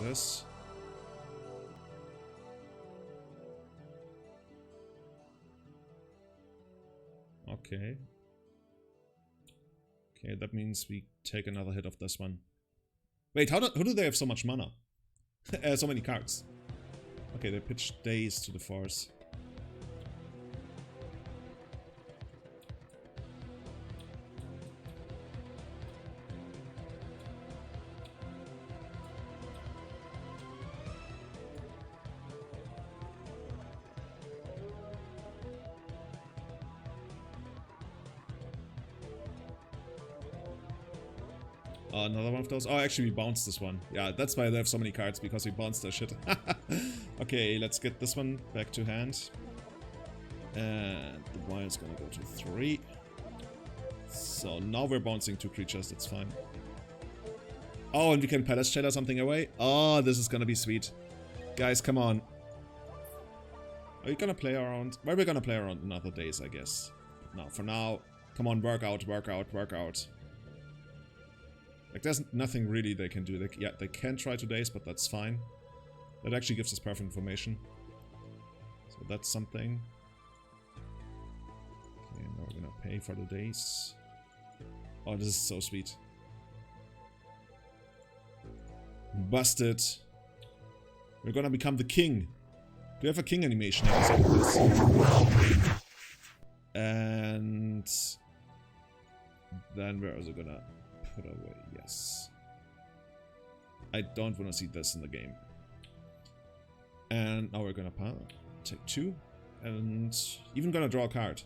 This. Okay. Okay, that means we take another hit of this one. Wait, how do they have so much mana? So many cards. Okay, they pitch Days to the Force. Another one of those. Oh, actually, we bounced this one. Yeah, that's why they have so many cards, because we bounced their shit. Okay, let's get this one back to hand. And the Vial's gonna go to 3. So now we're bouncing 2 creatures, that's fine. Oh, and we can Palace Shatter something away? Oh, this is gonna be sweet. Guys, come on. Are you gonna play around? Well, we're gonna play around in other days, I guess. No, for now, come on, work out, work out, work out. Like, there's nothing really they can do. They can try to daze, but that's fine. That actually gives us perfect information. So that's something. Okay, now we're gonna pay for the days. Oh, this is so sweet. Busted. We're gonna become the king. Do we have a king animation episode for this? And then we're also gonna put away, yes. I don't want to see this in the game. And now we're gonna take 2. And even gonna draw a card.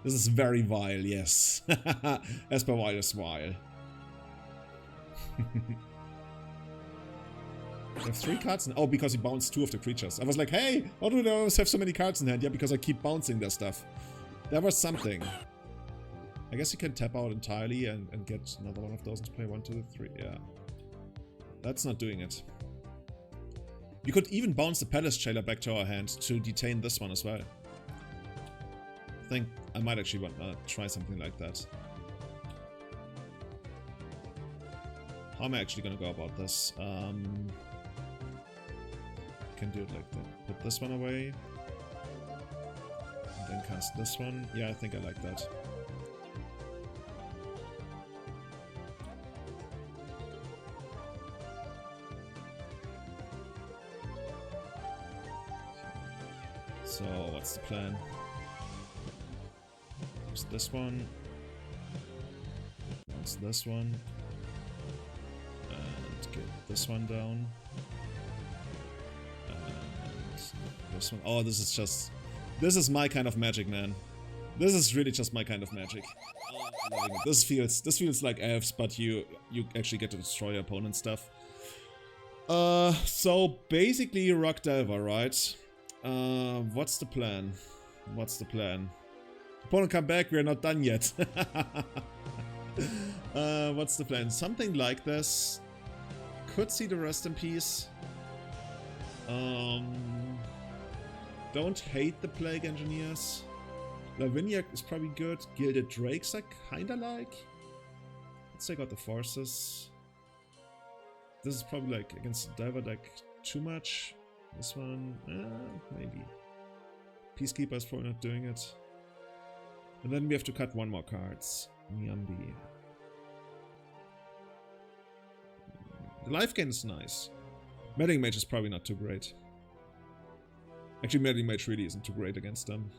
This is very vile, yes. Esper Vial is vile. I have 3 cards in. Oh, because he bounced 2 of the creatures. I was like, hey, how do they always have so many cards in hand? Yeah, because I keep bouncing their stuff. There was something. I guess you can tap out entirely and get another one of those and play 1, 2, 3. Yeah. That's not doing it. You could even bounce the Palace Jailer back to our hand to detain this one as well. I think I might actually want to try something like that. How am I actually going to go about this? Can do it like that. Put this one away. And then cast this one. Yeah, I think I like that. So, what's the plan? Use this one. Use this one. And get this one down. And this one. Oh, this is just... This is my kind of magic, man. This is really just my kind of magic. Oh, this feels like elves, but you actually get to destroy your opponent's stuff. So basically Rock Delver, right? What's the plan? What's the plan? Opponent come back, we're not done yet. What's the plan? Something like this. Could see the rest in peace. Don't hate the Plague Engineers. Laviniac is probably good. Gilded Drakes I kinda like. Let's take out the Forces. This is probably like against the Diver deck too much. This one, maybe. Peacekeeper is probably not doing it. And then we have to cut 1 more cards. Nyambi. The life gain is nice. Meddling Mage is probably not too great. Actually, Meddling Mage really isn't too great against them.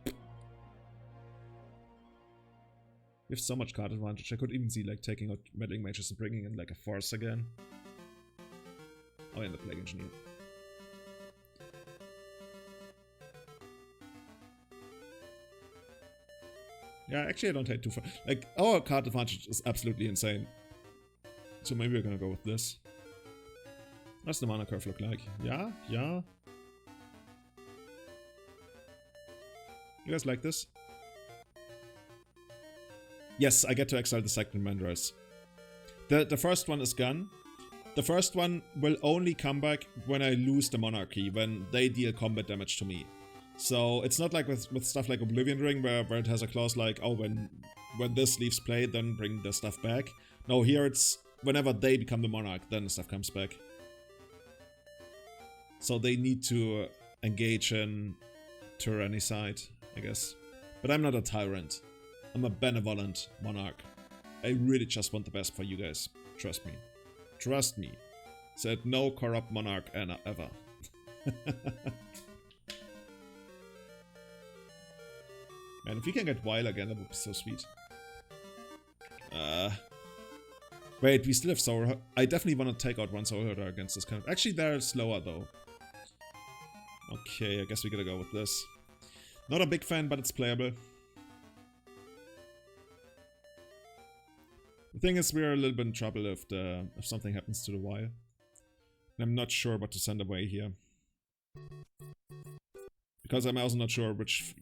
We have so much card advantage. I could even see like taking out Meddling Mages and bringing in like a Force again. Oh, and the Plague Engineer. Yeah, actually I don't hate too far. Like, our card advantage is absolutely insane. So maybe we're gonna go with this. What's the mana curve look like? Yeah? Yeah? You guys like this? Yes, I get to exile the second Mandras. The first one is gone. The first one will only come back when I lose the Monarchy, when they deal combat damage to me. So it's not like with stuff like Oblivion Ring where it has a clause like, oh, when this leaves play, then bring the stuff back. No, here it's whenever they become the Monarch, then the stuff comes back. So they need to engage in Tyrannicide, I guess. But I'm not a tyrant. I'm a benevolent monarch. I really just want the best for you guys. Trust me. Trust me. Said no corrupt monarch ever. Man, if we can get Weil again, that would be so sweet. Wait, we still have Soul. I definitely want to take out 1 Soul Herder against this kind of... Actually, they're slower, though. Okay, I guess we gotta go with this. Not a big fan, but it's playable. The thing is, we're a little bit in trouble if something happens to the Weil. And I'm not sure what to send away here. Because I'm also not sure which...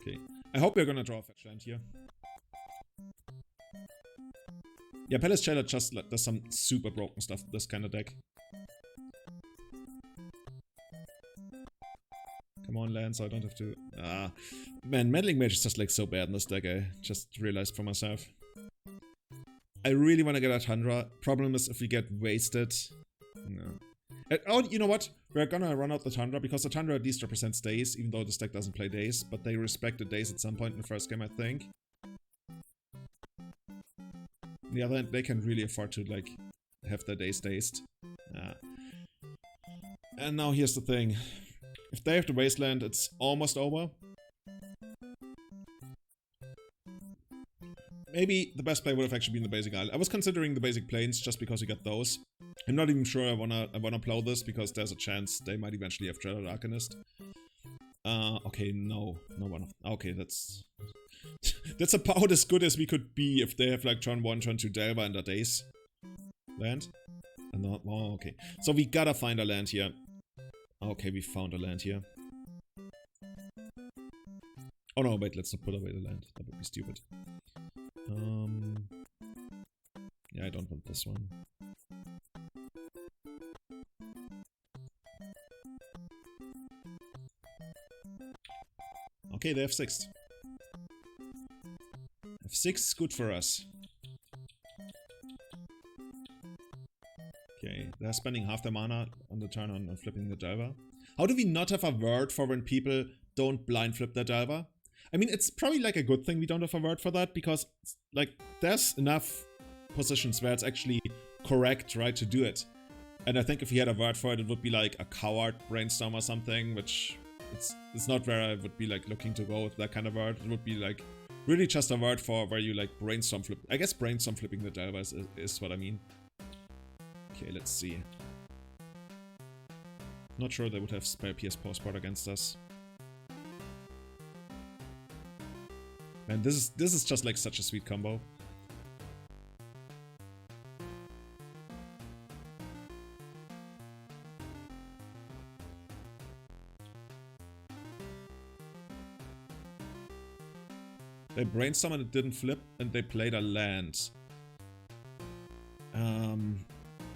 Okay. I hope we're gonna draw a fetch land here. Yeah, Palace Jailer just does some super broken stuff with this kind of deck. Come on, land, so I don't have to... Man, Meddling Mage is just like so bad in this deck, I just realized for myself. I really want to get a Tundra. Problem is if we get wasted... No. Oh, you know what? We're gonna run out the Tundra, because the Tundra at least represents days, even though this deck doesn't play days, but they respect the days at some point in the first game, I think. On the other hand, they can really afford to, like, have their days dazed. And now here's the thing. If they have the wasteland, it's almost over. Maybe the best play would have actually been the basic island. I was considering the basic plains just because we got those. I'm not even sure I wanna plow this because there's a chance they might eventually have Dreaded Arcanist. Okay, no one. Okay, that's that's about as good as we could be if they have like turn 1, turn 2 Delver and a Daze land. And not, oh, okay. So we gotta find a land here. Okay, we found a land here. Oh no, wait, let's not put away the land. That would be stupid. Yeah, I don't want this one. Okay, they have 6. F6 is good for us. Okay, they're spending half their mana on the turn on flipping the Delver. How do we not have a word for when people don't blind flip their Delver? I mean, it's probably like a good thing we don't have a word for that, because like there's enough positions where it's actually correct, right, to do it. And I think if we had a word for it, it would be like a coward brainstorm or something, which it's not where I would be like looking to go with that kind of word. It would be like really just a word for where you like brainstorm flip. I guess brainstorm flipping the Delver is what I mean. Okay, let's see. Not sure they would have Spell Pierce Postport against us. Man, this is just like such a sweet combo. They brainstormed and it didn't flip, and they played a land.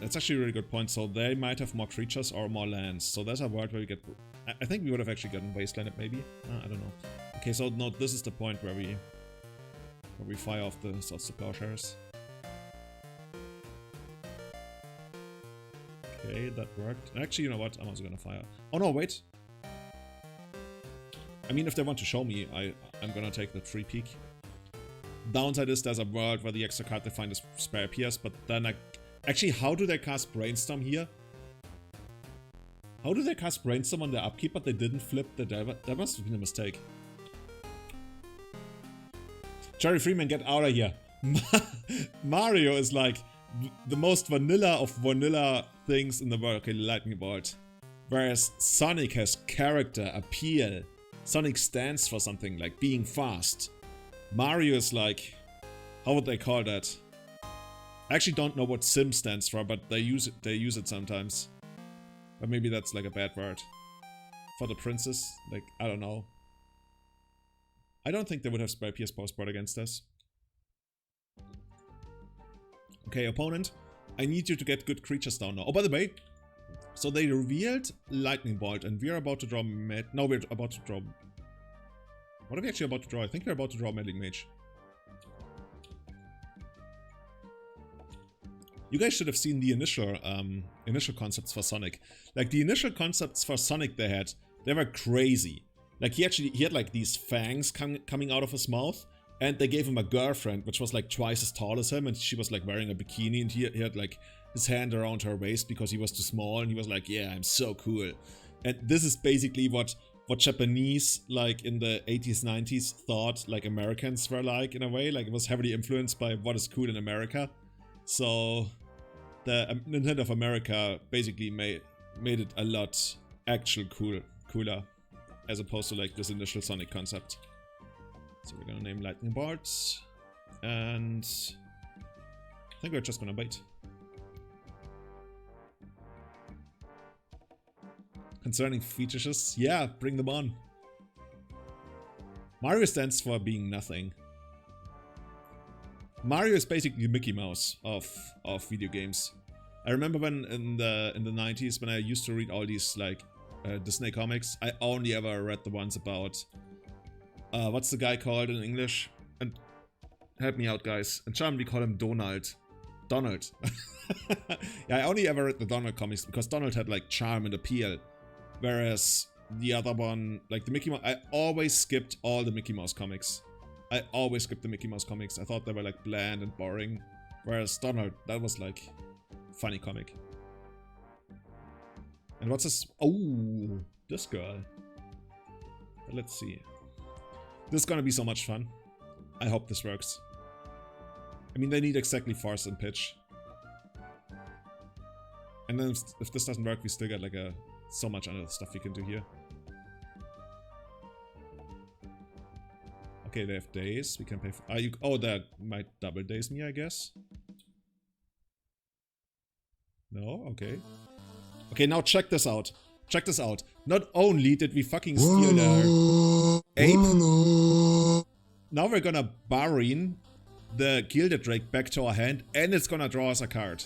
That's actually a really good point. So they might have more creatures or more lands. So there's a word where we get... I think we would have actually gotten wastelanded, maybe. I don't know. Okay, so no, this is the point where we fire off the Swords to Plowshares. Okay, that worked. Actually, you know what? I'm also gonna fire. Oh no, wait. I mean, if they want to show me, I'm gonna take the free peek. Downside is there's a world where the extra card they find is Spare Pierce, but then actually, how do they cast Brainstorm here? How do they cast Brainstorm on their upkeep, but they didn't flip the Delver? That must have been a mistake. Jerry Freeman, get out of here. Mario is like the most vanilla of vanilla things in the world. Okay, Lightning Bolt. Whereas Sonic has character, appeal. Sonic stands for something, like being fast. Mario is like... How would they call that? I actually don't know what Sim stands for, but they use it sometimes. But maybe that's like a bad word. For the princess? Like, I don't know. I don't think they would have Spell Pierce Postport against us. Okay, opponent. I need you to get good creatures down now. Oh, by the way. So they revealed Lightning Bolt, and we are about to draw... No, we're about to draw... What are we actually about to draw? I think we're about to draw Meddling Mage. You guys should have seen the initial concepts for Sonic. Like, the initial concepts for Sonic they were crazy. Like, he had like these fangs coming out of his mouth, and they gave him a girlfriend, which was like twice as tall as him, and she was like wearing a bikini, and he had like his hand around her waist because he was too small, and he was like, yeah, I'm so cool. And this is basically what Japanese, like, in the 80s, 90s thought, like, Americans were like, in a way. Like, it was heavily influenced by what is cool in America. So, the Nintendo of America basically made it a lot cooler, as opposed to, like, this initial Sonic concept. So we're gonna name Lightning Bolt, and I think we're just gonna bait. Concerning features, yeah, bring them on. Mario stands for being nothing. Mario is basically Mickey Mouse of video games. I remember when in the 90s, when I used to read all these like Disney comics, I only ever read the ones about what's the guy called in English? And help me out, guys. In German we call him Donald. Donald. Yeah, I only ever read the Donald comics because Donald had like charm and appeal. Whereas the other one, like the Mickey Mouse, I always skipped all the Mickey Mouse comics. I thought they were like bland and boring. Whereas Donald, that was like funny comic. And what's this? Oh, this girl. Let's see. This is gonna be so much fun. I hope this works. I mean, they need exactly force and pitch. And then if this doesn't work, we still get like so much other stuff we can do here. Okay, they have days. We can pay for... oh, they might double days me, I guess. No? Okay. Okay, now check this out. Check this out. Not only did we fucking steal their ape, now we're gonna Barin the Gilded Drake back to our hand, and it's gonna draw us a card.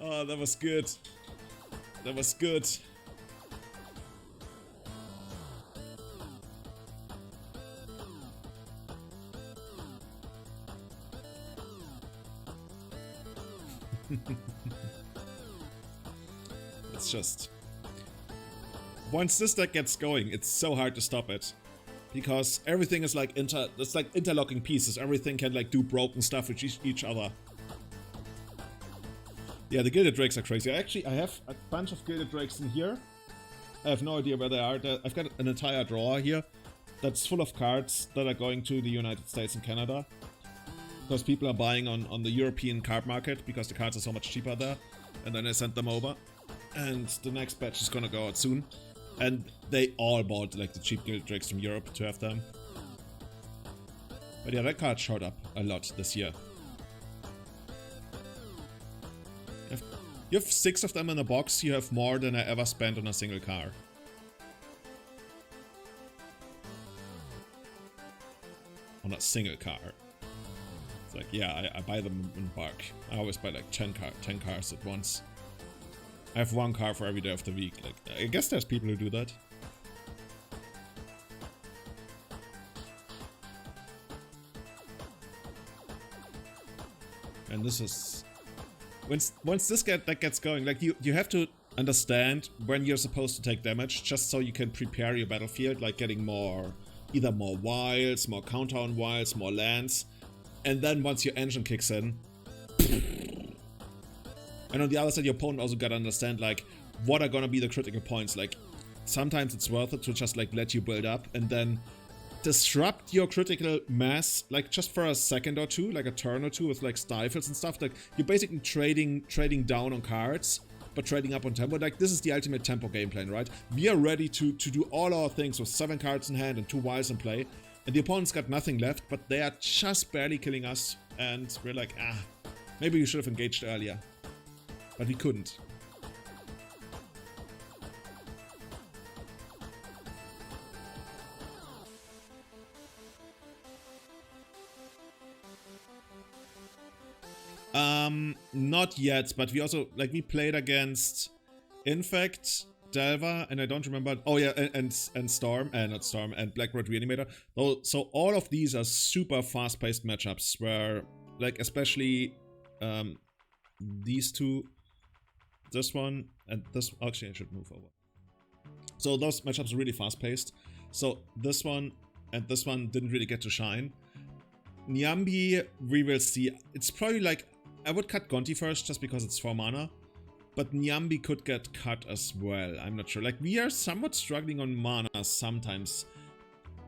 Oh, that was good. That was good. It's just... once this deck gets going, it's so hard to stop it. Because everything is like it's like interlocking pieces. Everything can like do broken stuff with each other. Yeah, the Gilded Drakes are crazy. I have a bunch of Gilded Drakes in here. I have no idea where they are. I've got an entire drawer here that's full of cards that are going to the United States and Canada. Because people are buying on the European card market because the cards are so much cheaper there. And then I sent them over. And the next batch is gonna go out soon. And they all bought like the cheap Gilded Drakes from Europe to have them. But yeah, that card showed up a lot this year. You have 6 of them in a box, you have more than I ever spent on a single car. On a single car. It's like, yeah, I buy them in bulk. I always buy like 10 cars at once. I have 1 car for every day of the week. Like, I guess there's people who do that. And this is... Once this deck gets going, like you have to understand when you're supposed to take damage, just so you can prepare your battlefield, like getting either more wilds, more counter on wilds, more lands, and then once your engine kicks in, and on the other side your opponent also gotta understand like what are gonna be the critical points. Like sometimes it's worth it to just like let you build up and then disrupt your critical mass, like just for a second or two, like a turn or two with like stifles and stuff. Like you're basically trading down on cards, but trading up on tempo. Like this is the ultimate tempo game plan, right? We are ready to do all our things with 7 cards in hand and 2 wilds in play, and the opponent's got nothing left, but they are just barely killing us, and we're like, maybe we should have engaged earlier, but we couldn't. Not yet, but we also, like, we played against Infect, Delver, and I don't remember, oh yeah, and Storm, not Storm, and Blackroot Reanimator. So all of these are super fast-paced matchups where, like, especially, these two, this one, and this, actually I should move over. So those matchups are really fast-paced. So this one and this one didn't really get to shine. Nyambi, we will see. It's probably like, I would cut Gonti first just because it's 4 mana. But Nyambi could get cut as well. I'm not sure. Like, we are somewhat struggling on mana sometimes.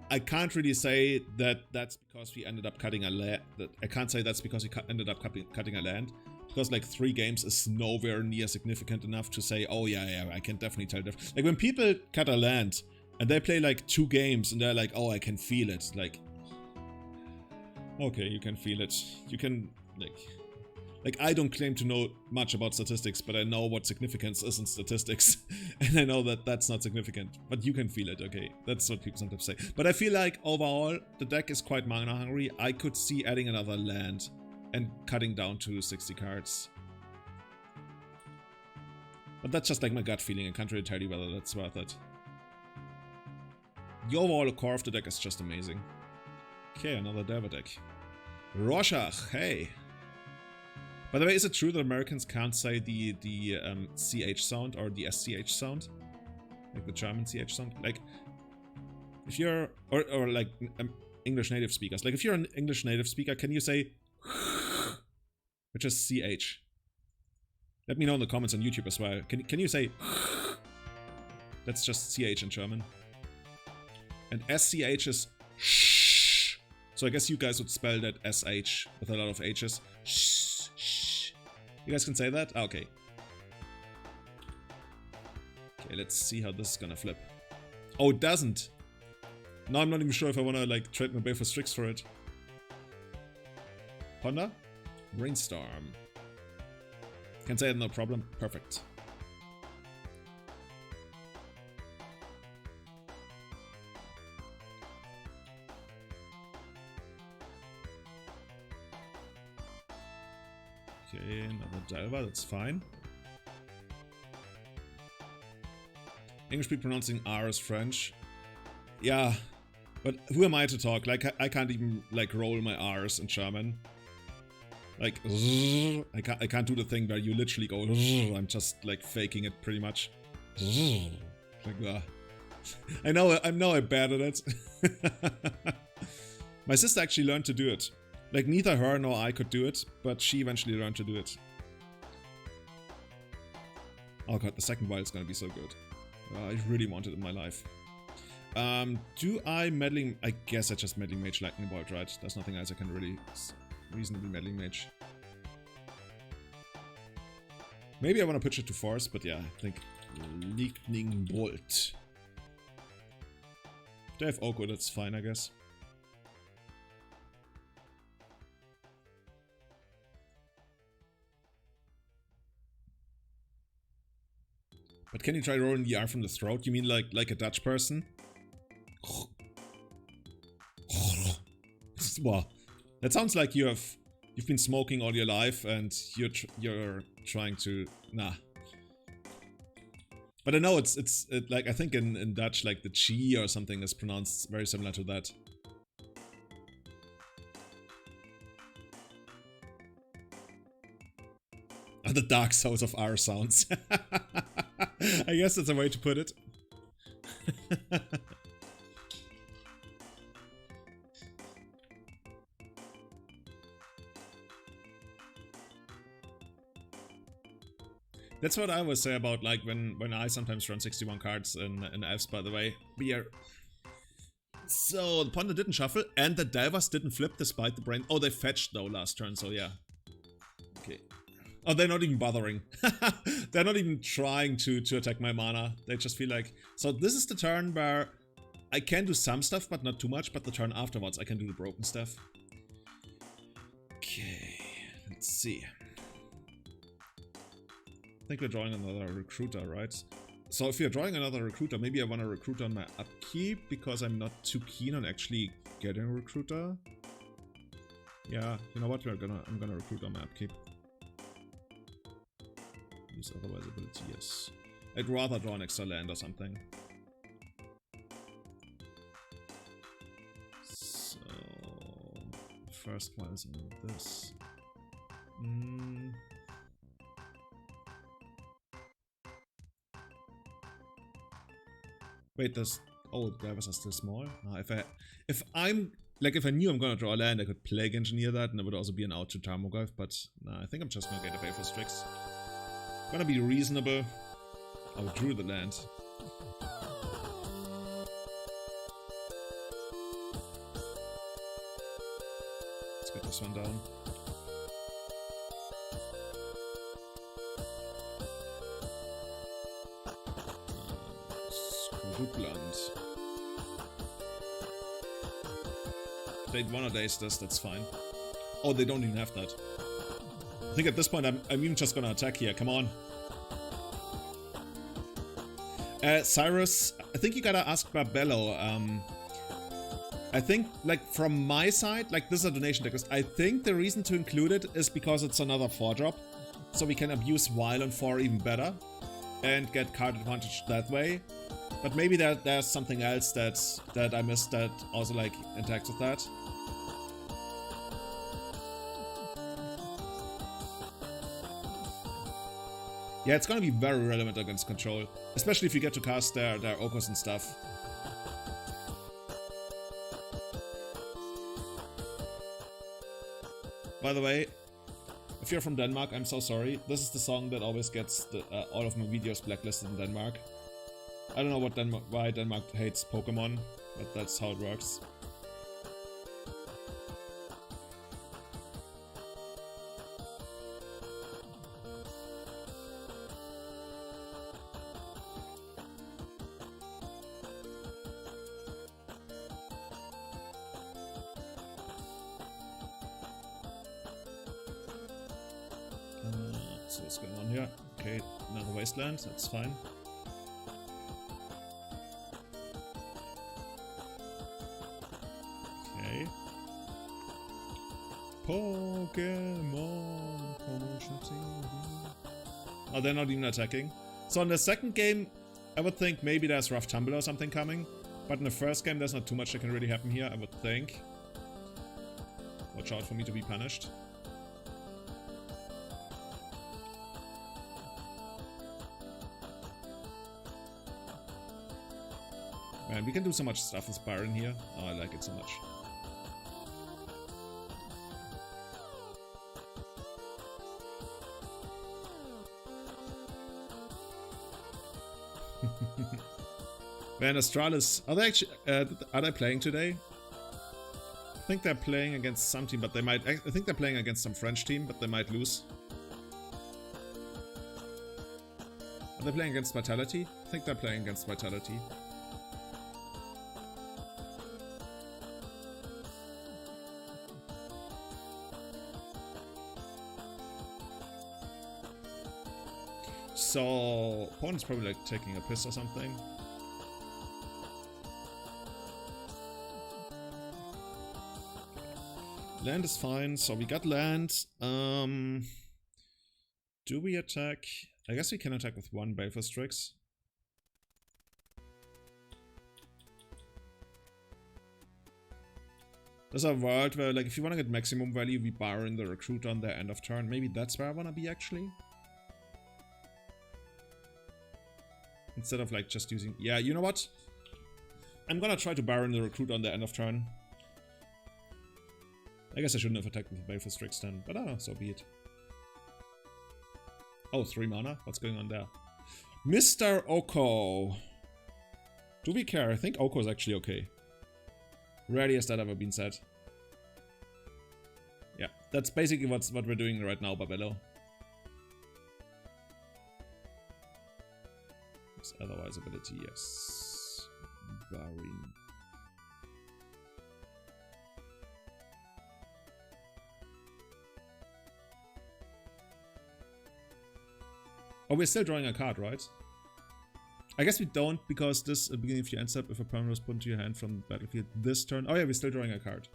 I can't really say that that's because we ended up cutting a land. I can't say that's because we ended up cutting a land. Because, like, 3 games is nowhere near significant enough to say, oh, yeah, I can definitely tell. Like, when people cut a land and they play, like, 2 games and they're like, oh, I can feel it. Like, okay, you can feel it. You can, like, I don't claim to know much about statistics, but I know what significance is in statistics. And I know that that's not significant, but you can feel it, okay? That's what people sometimes say. But I feel like, overall, the deck is quite mana hungry. I could see adding another land and cutting down to 60 cards. But that's just like my gut feeling. I can't really tell you whether that's worth it. The overall core of the deck is just amazing. Okay, another Delver deck. Rorschach, hey. By the way, is it true that Americans can't say the CH sound or the SCH sound? Like the German CH sound? Like, if you're, or like English native speakers, like if you're an English native speaker, can you say which is CH? Let me know in the comments on YouTube as well. Can you say that's just CH in German? And SCH is shh. So I guess you guys would spell that SH with a lot of H's. Shh, shh. You guys can say that? Ah, okay. Okay, let's see how this is gonna flip. Oh, it doesn't. Now I'm not even sure if I wanna like trade my Baleful Strix for it. Ponder? Brainstorm. Can say it, no problem. Perfect. Okay, another Delver, that's fine. English people pronouncing R as French. Yeah, but who am I to talk? Like, I can't even, like, roll my R's in German. Like, I can't do the thing where you literally go, I'm just, like, faking it pretty much. Like, I know I'm bad at it. My sister actually learned to do it. Like, neither her nor I could do it, but she eventually learned to do it. Oh god, the second vial is gonna be so good. I really want it in my life. Do I meddling? I guess I just meddling mage lightning bolt, right? There's nothing else I can really reasonably meddling mage. Maybe I want to push it to force, but yeah, I think lightning bolt. They have Oko, that's fine, I guess. But can you try rolling the R from the throat? You mean like a Dutch person? Wow. That sounds like you've been smoking all your life and you're trying to nah. But I know it's like I think in Dutch like the chi or something is pronounced very similar to that. The Dark Souls of R sounds. I guess that's a way to put it. That's what I always say about like when I sometimes run 61 cards in Elves, by the way. So the Ponder didn't shuffle and the Delvers didn't flip despite the brain. Oh, they fetched though last turn, so yeah. Okay. Oh, they're not even bothering. They're not even trying to attack my mana. They just feel like... So this is the turn where I can do some stuff, but not too much. But the turn afterwards, I can do the broken stuff. Okay, let's see. I think we're drawing another recruiter, right? So if you're drawing another recruiter, maybe I want to recruit on my upkeep, because I'm not too keen on actually getting a recruiter. Yeah, you know what? I'm gonna recruit on my upkeep. Use otherwise ability, yes. I'd rather draw an extra land or something. So first one is in this. Wait, there's oh, the drivers are still small. If I knew I'm gonna draw a land, I could Plague Engineer that, and it would also be an out to Tarmogoyf, but nah, I think I'm just gonna get a Baleful Strix. Gonna be reasonable. I drew the land. Let's get this one down. Skrubland. They wanna daze this, that's fine. Oh, they don't even have that. I think at this point I'm even just gonna attack here, come on. Cyrus, I think you gotta ask Barbello. I think, like, from my side, like, this is a donation deck. I think the reason to include it is because it's another 4-drop. So we can abuse Vial on 4 even better. And get card advantage that way. But maybe there's something else that I missed that also, like, interacts with that. Yeah, it's gonna be very relevant against control. Especially if you get to cast their Okos and stuff. By the way, if you're from Denmark, I'm so sorry. This is the song that always gets all of my videos blacklisted in Denmark. I don't know why Denmark hates Pokemon, but that's how it works. So what's going on here? Okay, another wasteland, that's fine. Okay. Pokemon promotion TV. Oh, they're not even attacking. So in the second game, I would think maybe there's Rough Tumble or something coming. But in the first game, there's not too much that can really happen here, I would think. Watch out for me to be punished. Man, we can do so much stuff with Byron here. Oh, I like it so much. Man, Astralis. Are they actually? Are they playing today? I think they're playing against some team, but they might. I think they're playing against some French team, but they might lose. Are they playing against Vitality? I think they're playing against Vitality. So, opponent's probably like taking a piss or something. Land is fine, so we got land. Do we attack? I guess we can attack with one Baleful Strix. There's a world where, like, if you want to get maximum value, we Byron the Recruit on their end of turn. Maybe that's where I want to be, actually. Instead of, like, just using... Yeah, you know what? I'm gonna try to Byron the Recruit on the end of turn. I guess I shouldn't have attacked with Baleful Strix then, but I don't know, so be it. Oh, 3 mana? What's going on there? Mr. Oko. Do we care? I think Oko is actually okay. Rarely has that ever been said. Yeah, that's basically what we're doing right now, Babello. Otherwise ability, yes. Barring. Oh, we're still drawing a card, right? I guess we don't, because this at the beginning of your end step, if a permanent was put into your hand from the battlefield this turn. Oh yeah, we're still drawing a card.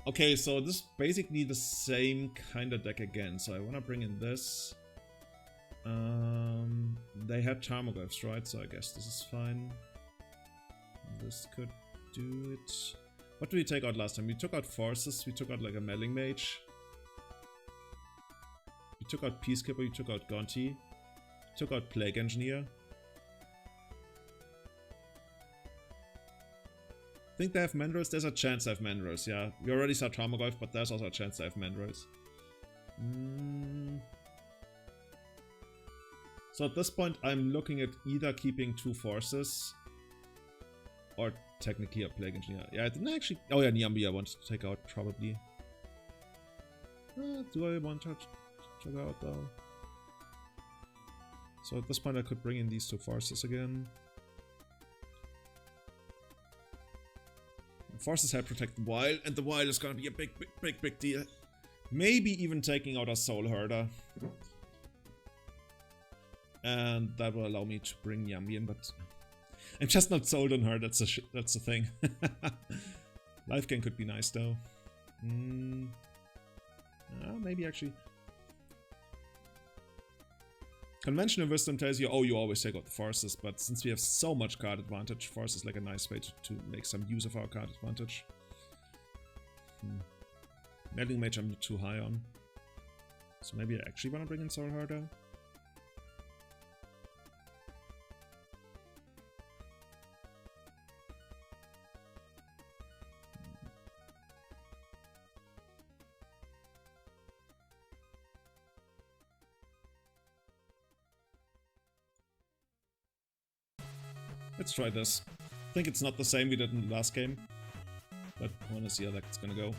Okay, so this is basically the same kind of deck again. So I want to bring in this. They had Tarmogoyfs, right? So I guess this is fine. This could do it. What did we take out last time? We took out Forces, we took out like a Meddling Mage. We took out Peacekeeper, we took out Gonti. Took out Plague Engineer. Think they have Mandrills? There's a chance they have Mandrills, yeah. We already saw Tarmogoyf, but there's also a chance they have Mandrills. So at this point, I'm looking at either keeping 2 Forces or technically a Plague Engineer. Yeah, I didn't actually... Oh yeah, Niambi I want to take out, probably. Do I want to check out, though? So at this point, I could bring in these 2 Forces again. Forces help protect the wild, and the wild is gonna be a big deal. Maybe even taking out a Soul Herder. And that will allow me to bring Yambi in, but I'm just not sold on her, that's the thing. Life gain could be nice though. Maybe actually. Conventional wisdom tells you, oh, you always take out the Forces, but since we have so much card advantage, Force is like a nice way to make some use of our card advantage. Meddling Mage I'm not too high on. So maybe I actually want to bring in Soul Harder. Let's try this. I think it's not the same we did in the last game, but I want to see how that's gonna go.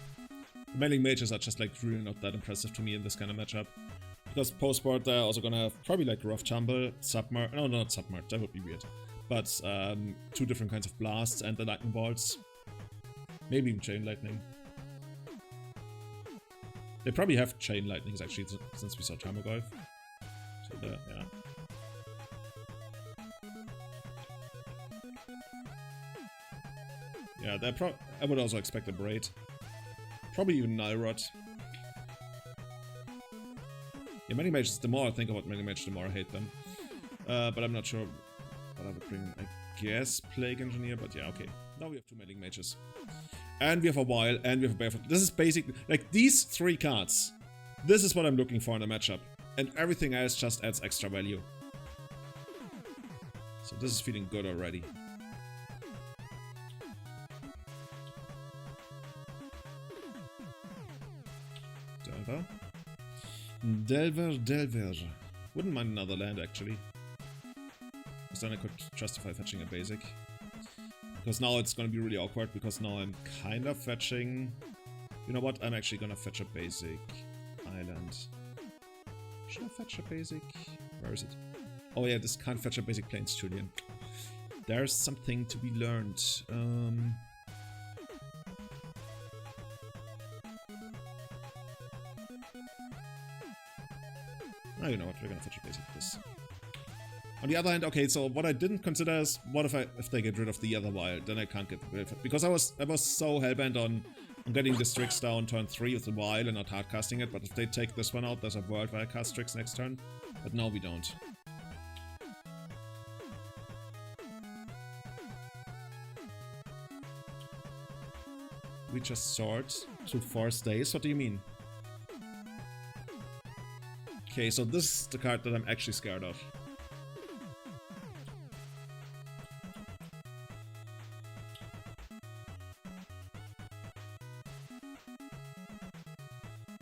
The melee mages are just like really not that impressive to me in this kind of matchup. Because post-board they're also gonna have probably like Rough Tumble, Submerge, no not Submerge, that would be weird. But 2 different kinds of blasts and the lightning bolts. Maybe even Chain Lightning. They probably have Chain Lightnings actually since we saw Tarmogoyf. So yeah. Yeah, I would also expect a Braid. Probably even Nilrod. Yeah, Melee Mages, the more I think about Melee Mages, the more I hate them. But I'm not sure what I would bring. I guess Plague Engineer, but yeah, okay. Now we have 2 Melee Mages. And we have a Vial, and we have a Barefoot. This is basic, like these 3 cards. This is what I'm looking for in a matchup. And everything else just adds extra value. So this is feeling good already. Delver. Wouldn't mind another land actually. Because then I could justify fetching a basic. Because now it's gonna be really awkward because now I'm kind of fetching... You know what? I'm actually gonna fetch a basic island. Should I fetch a basic? Where is it? Oh yeah, this can't fetch a basic plains, Julian. There's something to be learned. Oh, you know what, we're gonna fetch a basic this. On the other hand, okay, so what I didn't consider is, what if they get rid of the other Vial, then I can't get rid of it. Because I was so hellbent on getting the Strix down turn 3 with the Vial and not hardcasting it, but if they take this one out, there's a world where I cast Strix next turn. But now we don't. We just sort to 4 stays? What do you mean? Okay, so this is the card that I'm actually scared of.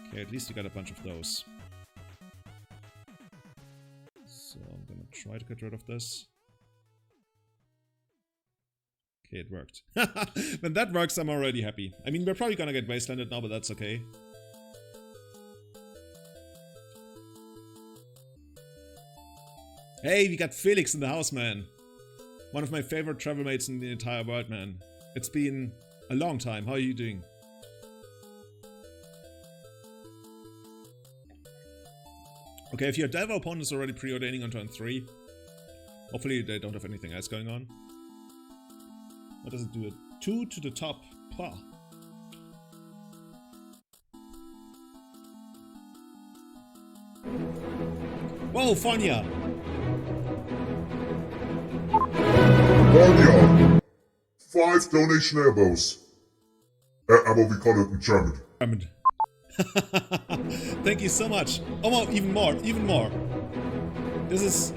Okay, at least you got a bunch of those. So I'm gonna try to get rid of this. Okay, it worked. When that works, I'm already happy. I mean, we're probably gonna get wastelanded now, but that's okay. Hey, we got Felix in the house, man. One of my favorite travel mates in the entire world, man. It's been a long time. How are you doing? Okay, if your Delver opponent is already preordaining on turn 3, hopefully they don't have anything else going on. What does it do? 2 to the top. Pah. Whoa, Fania! Fania! 5 donation elbows. What we call it in German. Thank you so much. Oh, well, even more. This is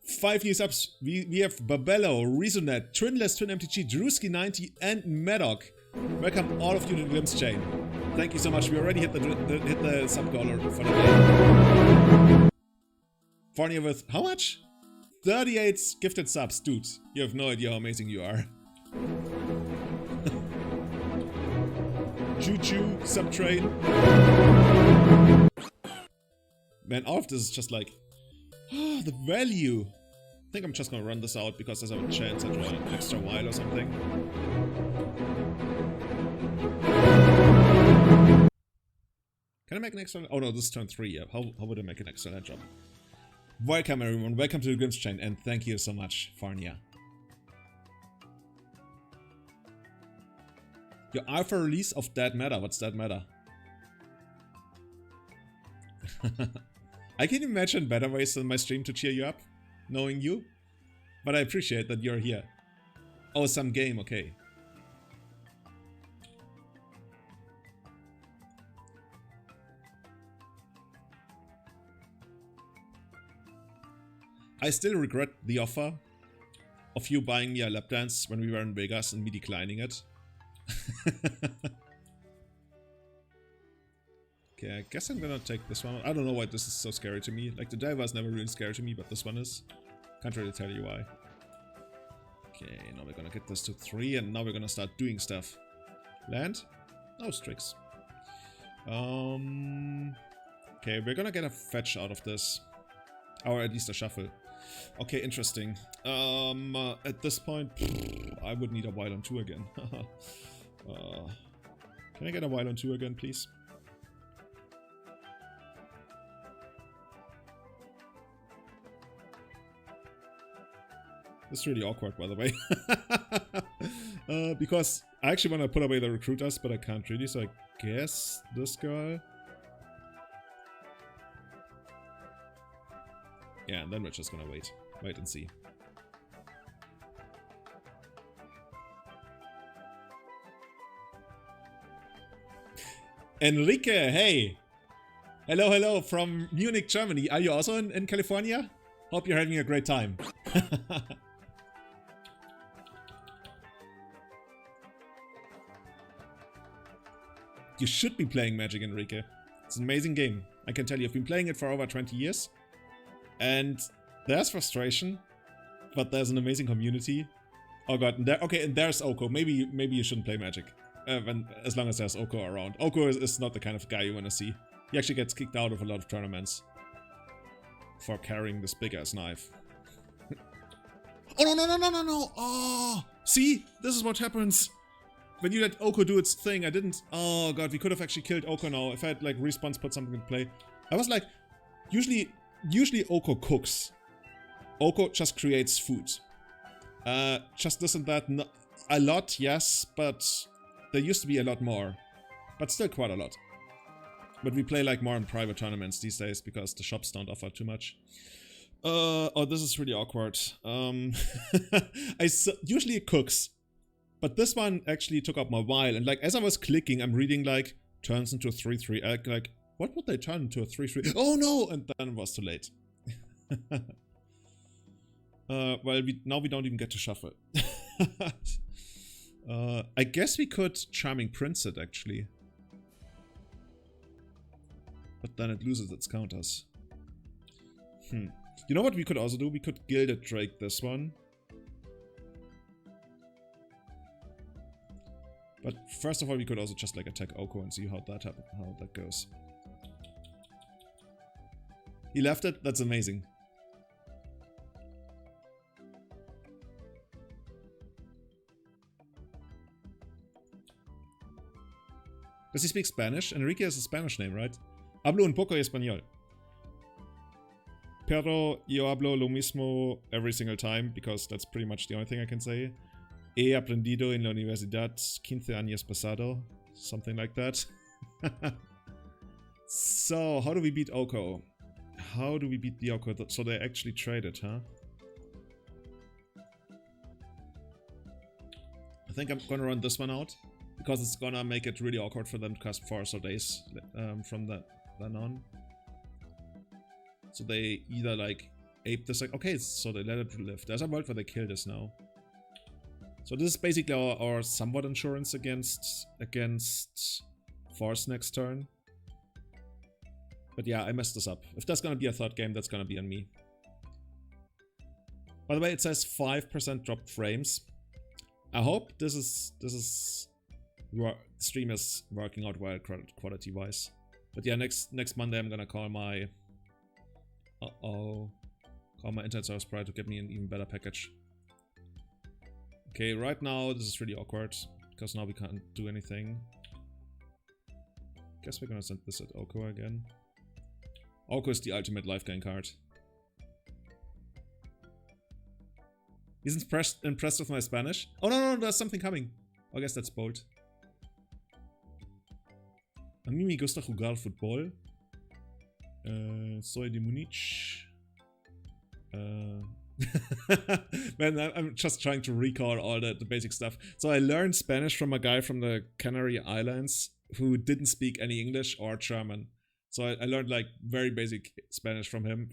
5 new subs. We have Babello, Resonet, Twinless, Twin MTG, Drewski90, and Maddock. Welcome all of you to the Glimpse Chain. Thank you so much. We already hit the sub goal for the day. Farnia with how much? 38 gifted subs, dude. You have no idea how amazing you are. Choo-choo, sub-train. Man, all of this is just like... the value. I think I'm just gonna run this out because there's a chance I draw an extra while or something. Can I make an extra... Oh no, this is turn 3, yeah. How would I make an extra land drop? Welcome everyone, welcome to the Glimpse Chain, and thank you so much, Farnia. Your alpha release of Dead Matter. What's Dead Matter? I can imagine better ways than my stream to cheer you up, knowing you. But I appreciate that you're here. Oh, some game, okay. I still regret the offer of you buying me a lap dance when we were in Vegas and me declining it. Okay, I guess I'm gonna take this one. I don't know why this is so scary to me. Like, the diver is never really scary to me, but this one is. Can't really tell you why. Okay, now we're gonna get this to 3, and now we're gonna start doing stuff. Land? No tricks. Okay, we're gonna get a fetch out of this. Or at least a shuffle. Okay, interesting. At this point, I would need a while on 2 again. Can I get a while on 2 again, please? It's really awkward, by the way. Because I actually want to put away the recruiters, but I can't really, so I guess this girl. Yeah, and then we're just gonna wait and see. Enrique, hey! Hello from Munich, Germany. Are you also in California? Hope you're having a great time. You should be playing Magic, Enrique. It's an amazing game. I can tell you, I've been playing it for over 20 years. And there's frustration, but there's an amazing community. Oh god, and and there's Oko. Maybe you shouldn't play Magic. As long as there's Oko around. Oko is not the kind of guy you want to see. He actually gets kicked out of a lot of tournaments for carrying this big-ass knife. Oh, no! Oh! See? This is what happens when you let Oko do its thing. I didn't... Oh god, we could have actually killed Oko now if I had, like, Respawns put something in play. I was like... Usually Oko cooks. Oko just creates food. Just this and that. A lot, yes, but there used to be a lot more. But still quite a lot. But we play like more in private tournaments these days because the shops don't offer too much. Oh, this is really awkward. Usually it cooks. But this one actually took up my while. And like as I was clicking, I'm reading like turns into a 3-3. Like, what would they turn into a 3-3? Oh no! And then it was too late. Well, now we don't even get to shuffle. I guess we could Charming Prince it actually. But then it loses its counters. You know what we could also do? We could Gilded Drake this one. But first of all, we could also just like attack Oko and see how that goes. He left it? That's amazing. Does he speak Spanish? Enrique is a Spanish name, right? Hablo un poco español. Pero yo hablo lo mismo every single time, because that's pretty much the only thing I can say. He aprendido en la universidad 15 años pasado. Something like that. So, how do we beat Oko? How do we beat the Oko? So they actually traded, huh? I think I'm gonna run this one out, because it's gonna make it really awkward for them to cast Forest or Days from then on. So they either like ape this, like, okay, so they let it live. There's a world where they kill this now. So this is basically our somewhat insurance against Force next turn. But yeah, I messed this up. If there's gonna be a third game, that's gonna be on me. By the way, it says 5% dropped frames. I hope stream is working out well quality wise. But yeah, next Monday I'm gonna call my internet service provider to get me an even better package. Okay, right now this is really awkward because now we can't do anything. Guess we're gonna send this at Oko again. Oko is the ultimate life gain card. He's impressed with my Spanish. Oh no, there's something coming. I guess that's bold. A mí me gusta jugar fútbol. Soy de Múnich. Man, I'm just trying to recall all the basic stuff. So I learned Spanish from a guy from the Canary Islands who didn't speak any English or German. So I learned like very basic Spanish from him.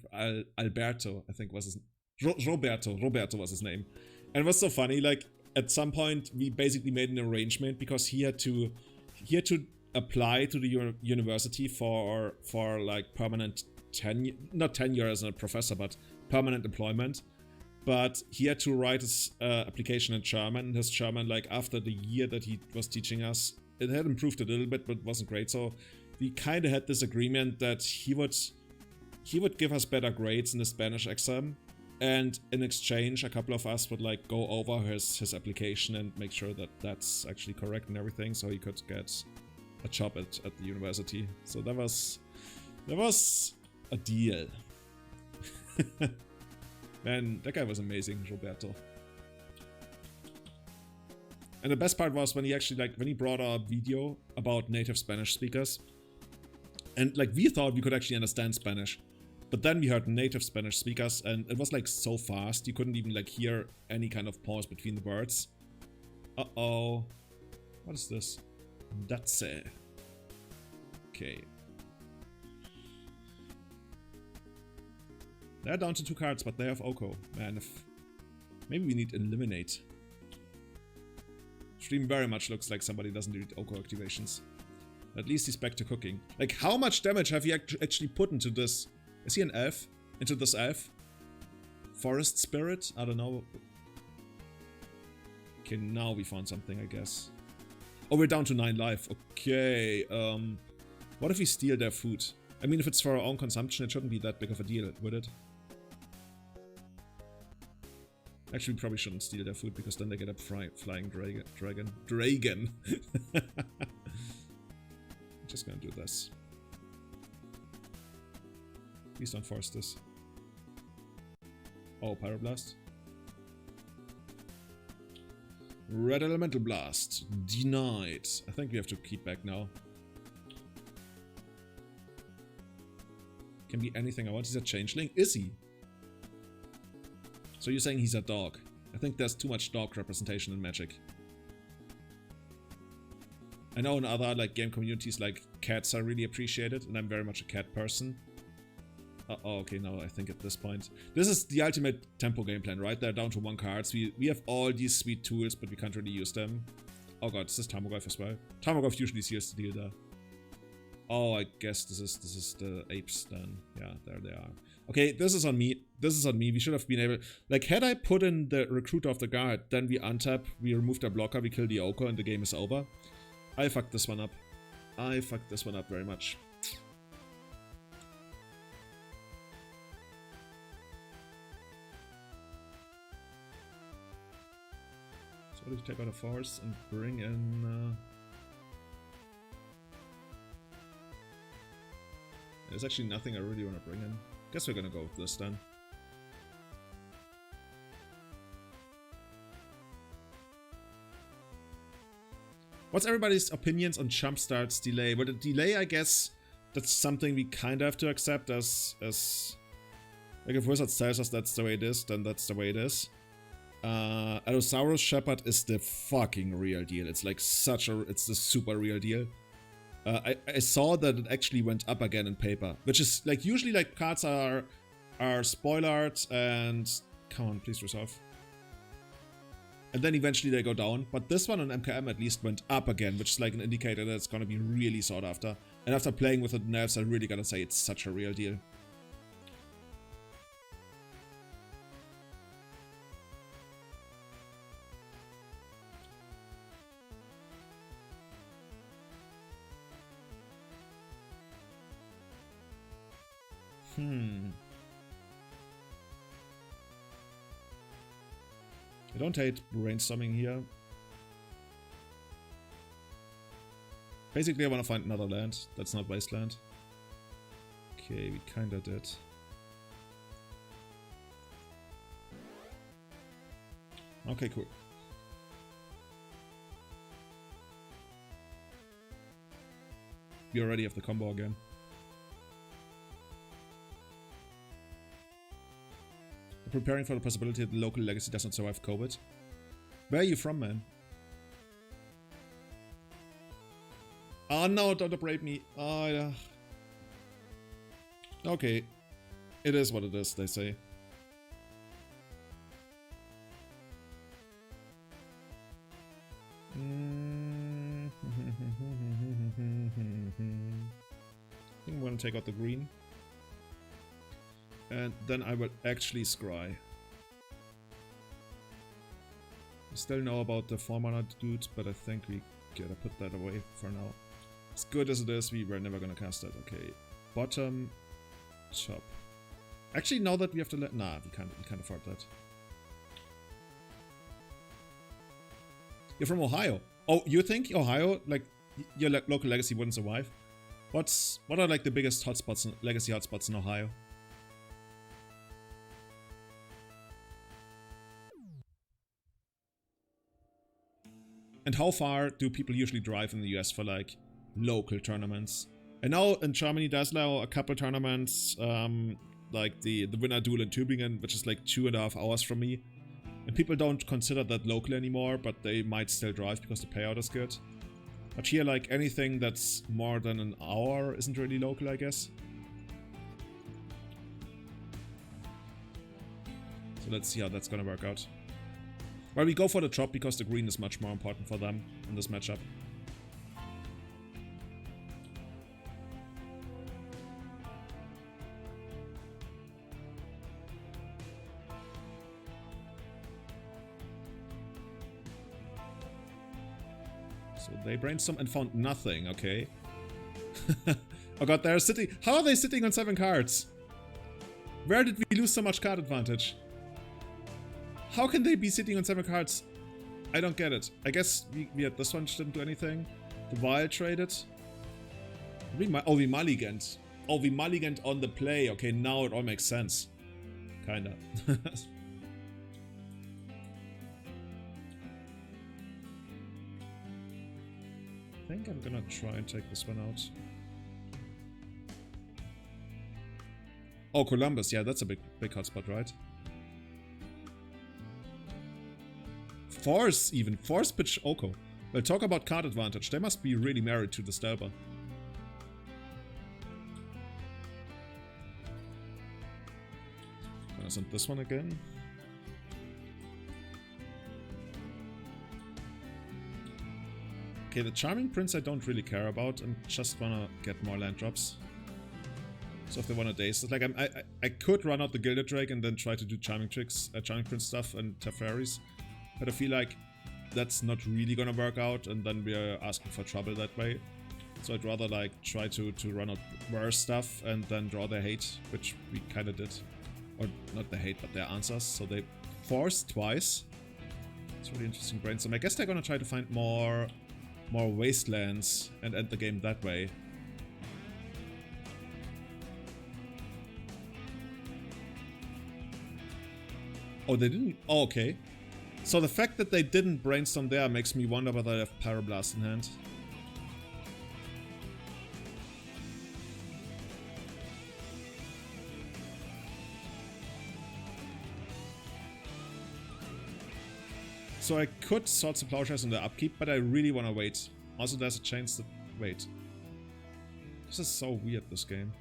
Alberto, I think was Roberto was his name. And it was so funny, like, at some point, we basically made an arrangement because he had to apply to the university for like permanent tenure, not tenure as a professor, but permanent employment. But he had to write his application in German, and his German, like, after the year that he was teaching us, it had improved a little bit, but wasn't great. So we kind of had this agreement that he would give us better grades in the Spanish exam, and in exchange, a couple of us would, like, go over his application and make sure that that's actually correct and everything, so he could get a job at the university. So that was a deal. Man, that guy was amazing, Roberto. And the best part was when he actually, like, when he brought a video about native Spanish speakers. And, like, we thought we could actually understand Spanish. But then we heard native Spanish speakers, and it was, like, so fast, you couldn't even, like, hear any kind of pause between the words. Uh-oh. What is this? That's it. Okay. They're down to 2 cards, but they have Oko. Man, if... maybe we need Eliminate. Stream very much looks like somebody doesn't need Oko activations. At least he's back to cooking. Like, how much damage have you actually put into this? Is he an elf? Into this elf? Forest Spirit? I don't know. Okay, now we found something, I guess. Oh, we're down to 9 life. Okay, what if we steal their food? I mean, if it's for our own consumption, it shouldn't be that big of a deal, would it? Actually, we probably shouldn't steal their food, because then they get a flying dragon. Just gonna do this. Please don't force this. Oh, Pyroblast. Red Elemental Blast. Denied. I think we have to keep back now. Can be anything I want. He's a changeling. Is he? So you're saying he's a dog. I think there's too much dog representation in Magic. I know in other, like, game communities, like, cats are really appreciated, and I'm very much a cat person. Oh, okay, now I think at this point. This is the ultimate tempo game plan, right? They're down to 1 cards. We have all these sweet tools, but we can't really use them. Oh god, this is Tarmogoyf as well. Tarmogoyf usually seals the deal there. Oh, I guess this is the apes then. Yeah, there they are. Okay, this is on me. This is on me. We should have been able... like, had I put in the Recruiter of the Guard, then we untap, we remove their blocker, we kill the Oko, and the game is over. I fucked this one up. I fucked this one up very much. So what if we take out a force and bring in... there's actually nothing I really want to bring in. Guess we're gonna go with this then. What's everybody's opinions on Jumpstart's delay? Well, the delay, I guess, that's something we kind of have to accept as like, if Wizards tells us that's the way it is, then that's the way it is. Allosaurus Shepherd is the fucking real deal. It's like it's the super real deal. I saw that it actually went up again in paper, which is, like, usually, like, cards are spoilered and... come on, please resolve. And then eventually they go down, but this one on MKM at least went up again, which is like an indicator that it's gonna be really sought after. And after playing with the nerfs, I really gotta say it's such a real deal. I don't hate brainstorming here. Basically, I want to find another land that's not Wasteland. Okay, we kinda did. Okay, cool. We already have the combo again. Preparing for the possibility that the local legacy does not survive COVID. Where are you from, man? Oh no, don't abrade me. Oh yeah. Okay. It is what it is, they say. gonna take out the green. And then I will actually scry. We still know about the 4-mana dude, but I think we gotta put that away for now. As good as it is, we were never gonna cast that. Okay. Bottom, top. Actually, now that we have to let... Nah, we can't afford that. You're from Ohio. Oh, you think Ohio, like, your local legacy wouldn't survive? What are like the biggest hotspots, legacy hotspots in Ohio? And how far do people usually drive in the US for like local tournaments? And now in Germany there's now a couple tournaments, like the Winter Duel in Tübingen, which is like 2.5 hours from me. And people don't consider that local anymore, but they might still drive because the payout is good. But here, like, anything that's more than an hour isn't really local, I guess. So let's see how that's gonna work out. Well, we go for the drop because the green is much more important for them in this matchup. So they brainstormed and found nothing, okay. Oh god, they're sitting... How are they sitting on 7 cards? Where did we lose so much card advantage? How can they be sitting on 7 cards? I don't get it. I guess we had this one didn't do anything. The Vial traded. We mulliganed. Oh, we mulliganed on the play. Okay, now it all makes sense. Kinda. I think I'm gonna try and take this one out. Oh, Columbus. Yeah, that's a big hotspot, right? Force, even. Force pitch Oko. Well, talk about card advantage. They must be really married to the Stelper. Gonna send this one again. Okay, the Charming Prince I don't really care about and just wanna get more land drops. So if they wanna daze, it's like I could run out the Gilded Drake and then try to do Charming Prince stuff and Teferis. But I feel like that's not really gonna work out, and then we're asking for trouble that way. So I'd rather like try to run out worse stuff and then draw their hate, which we kinda did. Or not their hate, but their answers. So they forced twice. It's really interesting brainstorm. I guess they're gonna try to find more wastelands and end the game that way. Oh, they didn't? Oh, okay. So the fact that they didn't brainstorm there makes me wonder whether they have Pyroblast in hand. So I could Swords and Plowshares in the upkeep, but I really want to wait. Also, there's a chance that... Wait. This is so weird, this game.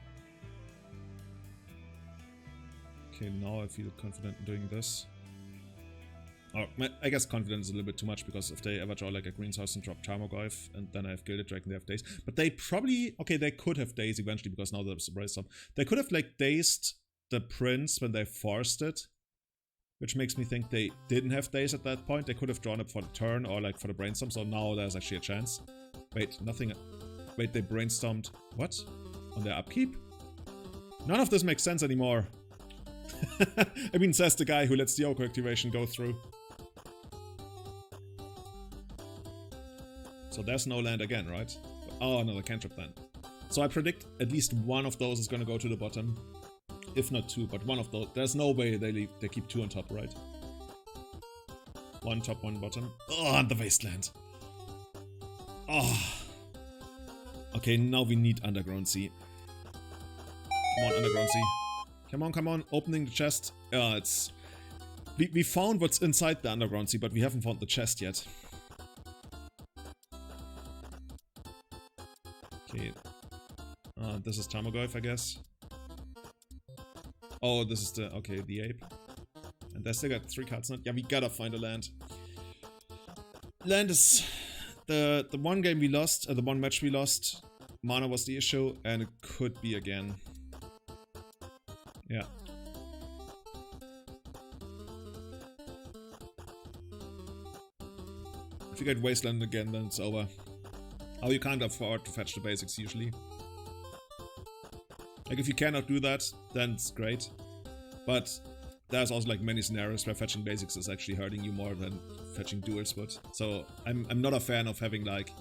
Okay, now I feel confident in doing this. Oh, I guess confidence is a little bit too much, because if they ever draw like a Green House and drop Tarmogoyf, and then I have Gilded Drake and they have Daze. But they probably... Okay, they could have Daze eventually, because now there's a brainstorm. They could have like dazed the Prince when they forced it. Which makes me think they didn't have Daze at that point. They could have drawn up for the turn or like for the brainstorm, so now there's actually a chance. Wait, nothing... Wait, they brainstormed... What? On their upkeep? None of this makes sense anymore. I mean, says the guy who lets the Oko activation go through. So there's no land again, right? Oh, another cantrip then. So I predict at least one of those is gonna go to the bottom. If not 2, but one of those. There's no way they keep 2 on top, right? 1 top, 1 bottom. Oh, and the Wasteland. Oh. Okay, now we need Underground Sea. Come on, Underground Sea. Come on, come on. Opening the chest. It's... We found what's inside the Underground Sea, but we haven't found the chest yet. Okay. This is Tarmogoyf, I guess. Oh, this is the... Okay, the ape. And they still got 3 cards. Not, yeah, we gotta find a land. Land is... The one game we lost, the one match we lost, Mana was the issue, and it could be again. Yeah. If you get Wasteland again, then it's over. Oh, you can't afford to fetch the basics usually. Like, if you cannot do that, then it's great. But there's also like many scenarios where fetching basics is actually hurting you more than fetching dual split. So I'm not a fan of having like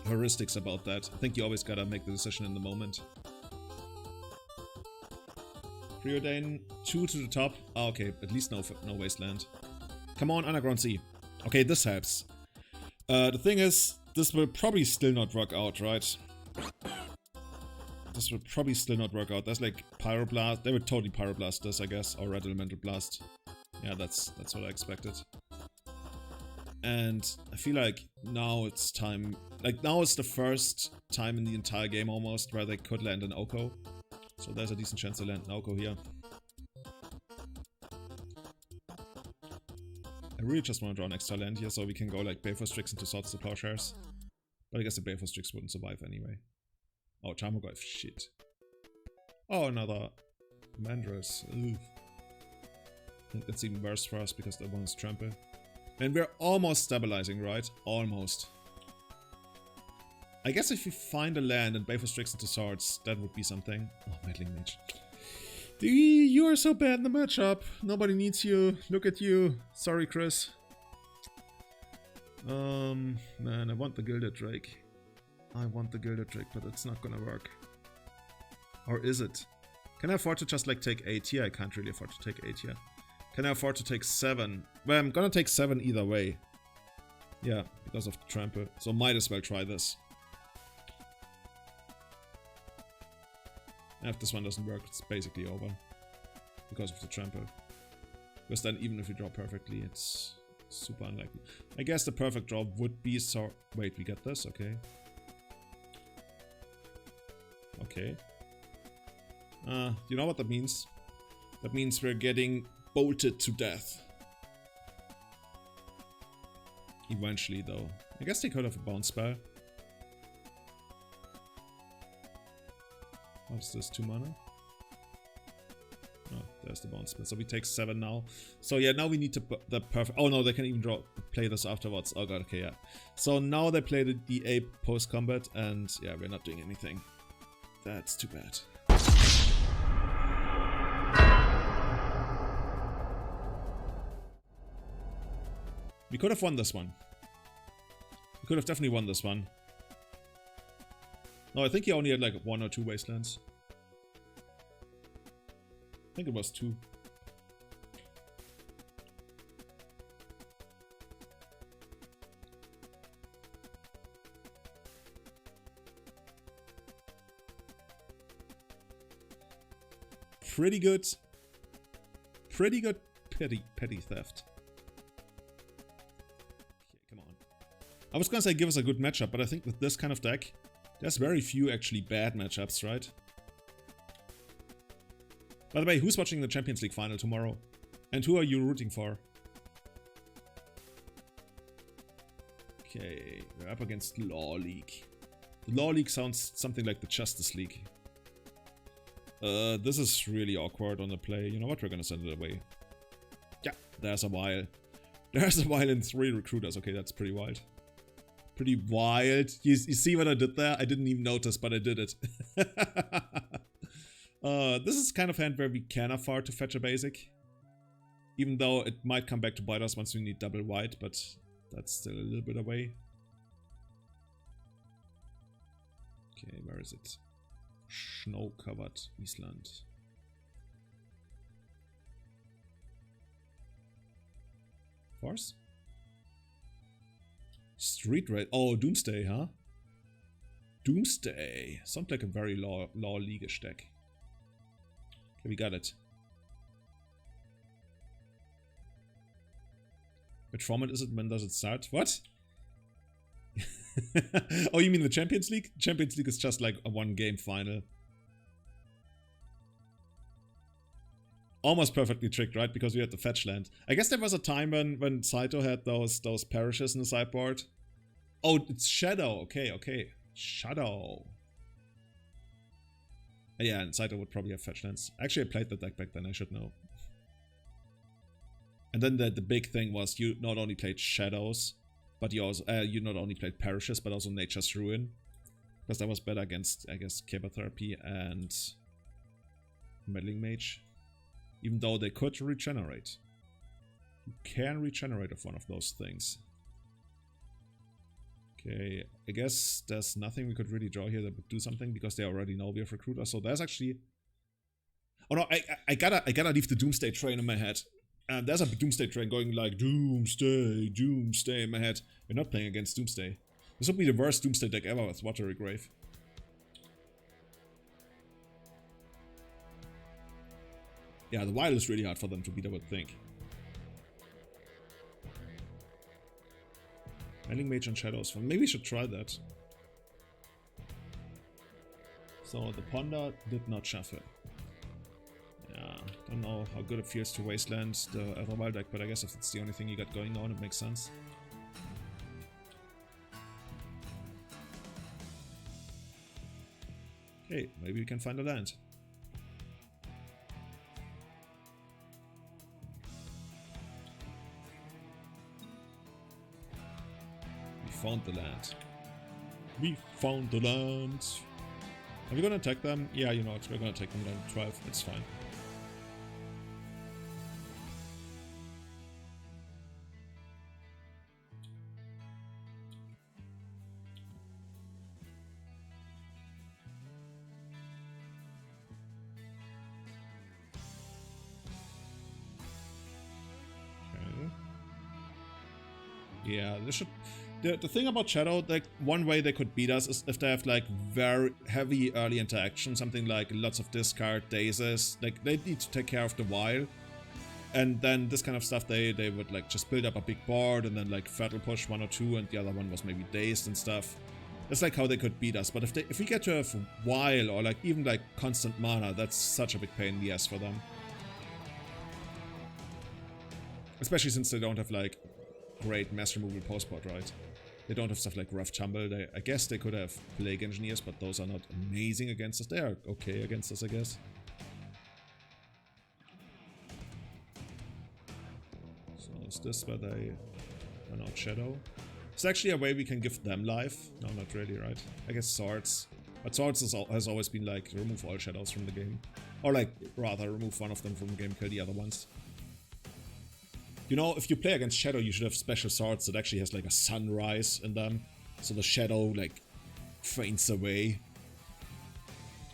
heuristics about that. I think you always gotta make the decision in the moment. Preordain 2 to the top. Oh, okay, at least no Wasteland. Come on, Underground Sea. Okay, this helps. The thing is, this will probably still not work out, right? This will probably still not work out. There's like Pyroblast. They would totally Pyroblast this, I guess, or Red Elemental Blast. Yeah, that's what I expected. And I feel like now it's time. Like, now is the first time in the entire game almost where they could land an Oko. So there's a decent chance to land an Oko here. I really just want to draw an extra land here so we can go like Baleful Strix into Swords to Plowshares. But I guess the Baleful Strix wouldn't survive anyway. Oh, Charmoglyph, shit. Oh, another Mandrels. Oof. I think that's even worse for us because the one is Trample. And we're almost stabilizing, right? Almost. I guess if you find a land and Baleful Strix into Swords, that would be something. Oh, Meddling Mage. You are so bad in the matchup. Nobody needs you. Look at you. Sorry, Chris. Man, I want the Gilded Drake. I want the Gilded Drake, but it's not gonna work. Or is it? Can I afford to just like take 8 here? I can't really afford to take 8 here. Can I afford to take 7? Well, I'm gonna take 7 either way. Yeah, because of the Trample. So might as well try this. And if this one doesn't work, it's basically over. Because of the Trample. Because then even if you draw perfectly, it's super unlikely. I guess the perfect draw would be so... Wait, we get this? Okay. Okay. You know what that means? That means we're getting bolted to death. Eventually, though. I guess they could have a bounce spell. What's this? 2 mana? Oh, there's the bounce spell. So we take 7 now. So yeah, now we need to put the perfect... Oh no, they can even play this afterwards. Oh god, okay, yeah. So now they play the ape post-combat, and yeah, we're not doing anything. That's too bad. We could have won this one. We could have definitely won this one. No, I think he only had like 1 or 2 Wastelands. I think it was 2. Pretty good. Pretty good petty theft. Okay, come on. I was gonna say give us a good matchup, but I think with this kind of deck, there's very few actually bad matchups, right? By the way, who's watching the Champions League final tomorrow? And who are you rooting for? Okay, we're up against Law League. The Law League sounds something like the Justice League. This is really awkward on the play. You know what? We're gonna send it away. Yeah, there's a Vial. There's a Vial and 3 Recruiters. Okay, that's pretty wild. Pretty wild. You see what I did there? I didn't even notice, but I did it. This is kind of hand where we can afford to fetch a basic. Even though it might come back to bite us once we need double white, but that's still a little bit away. Okay, where is it? Snow-covered Island. Force? Street Raid. Oh, Doomsday, huh? Doomsday. Sounds like a very law league-ish deck. Okay, we got it. Which format is it? When does it start? What? Oh, you mean the Champions League? Champions League is just like a 1-game final. Almost perfectly tricked, right? Because we had the fetch land. I guess there was a time when Saito had those parishes in the sideboard. Oh, it's Shadow. Okay, okay. Shadow. Yeah, and Saito would probably have fetch lands. Actually, I played the deck back then, I should know. And then the big thing was you not only played Shadows, but you also you not only played Parishes, but also Nature's Ruin. Because that was better against, I guess, Chemotherapy and Meddling Mage. Even though they could regenerate. You can regenerate with one of those things. Okay, I guess there's nothing we could really draw here that would do something because they already know we have Recruiter. So there's actually... Oh no, I gotta leave the Doomsday train in my head. And there's a Doomsday train going like Doomsday, Doomsday in my head. We're not playing against Doomsday. This would be the worst Doomsday deck ever with Watery Grave. Yeah, the Wild is really hard for them to beat, I would think. Meddling Mage and Shadows. Well, maybe we should try that. So the Ponder did not shuffle. Yeah, don't know how good it feels to wasteland the other wild deck, but I guess if it's the only thing you got going on, it makes sense. Okay, maybe we can find a land. We found the land. We found the land. Are we gonna attack them? Yeah, you know what, we're gonna take them down to 12, it's fine. Yeah, they should. The thing about Shadow, like one way they could beat us is if they have like very heavy early interaction, something like lots of discard, dazes. Like they need to take care of the while, and then this kind of stuff they would like just build up a big board and then like Fatal Push 1 or 2, and the other one was maybe dazed and stuff. That's like how they could beat us. But if we get to have while or like even like constant mana, that's such a big pain in the ass for them. Especially since they don't have like great mass removal post-board, right? They don't have stuff like Rough Tumble. I guess they could have Plague Engineers, but those are not amazing against us. They are okay against us, I guess. So is this where they run out Shadow? It's actually a way we can give them life. No, not really, right? I guess Swords. But Swords has always been like, remove all Shadows from the game. Or like, rather, remove one of them from the game, kill the other ones. You know, if you play against Shadow, you should have special swords that actually has like a sunrise in them. So the Shadow like faints away.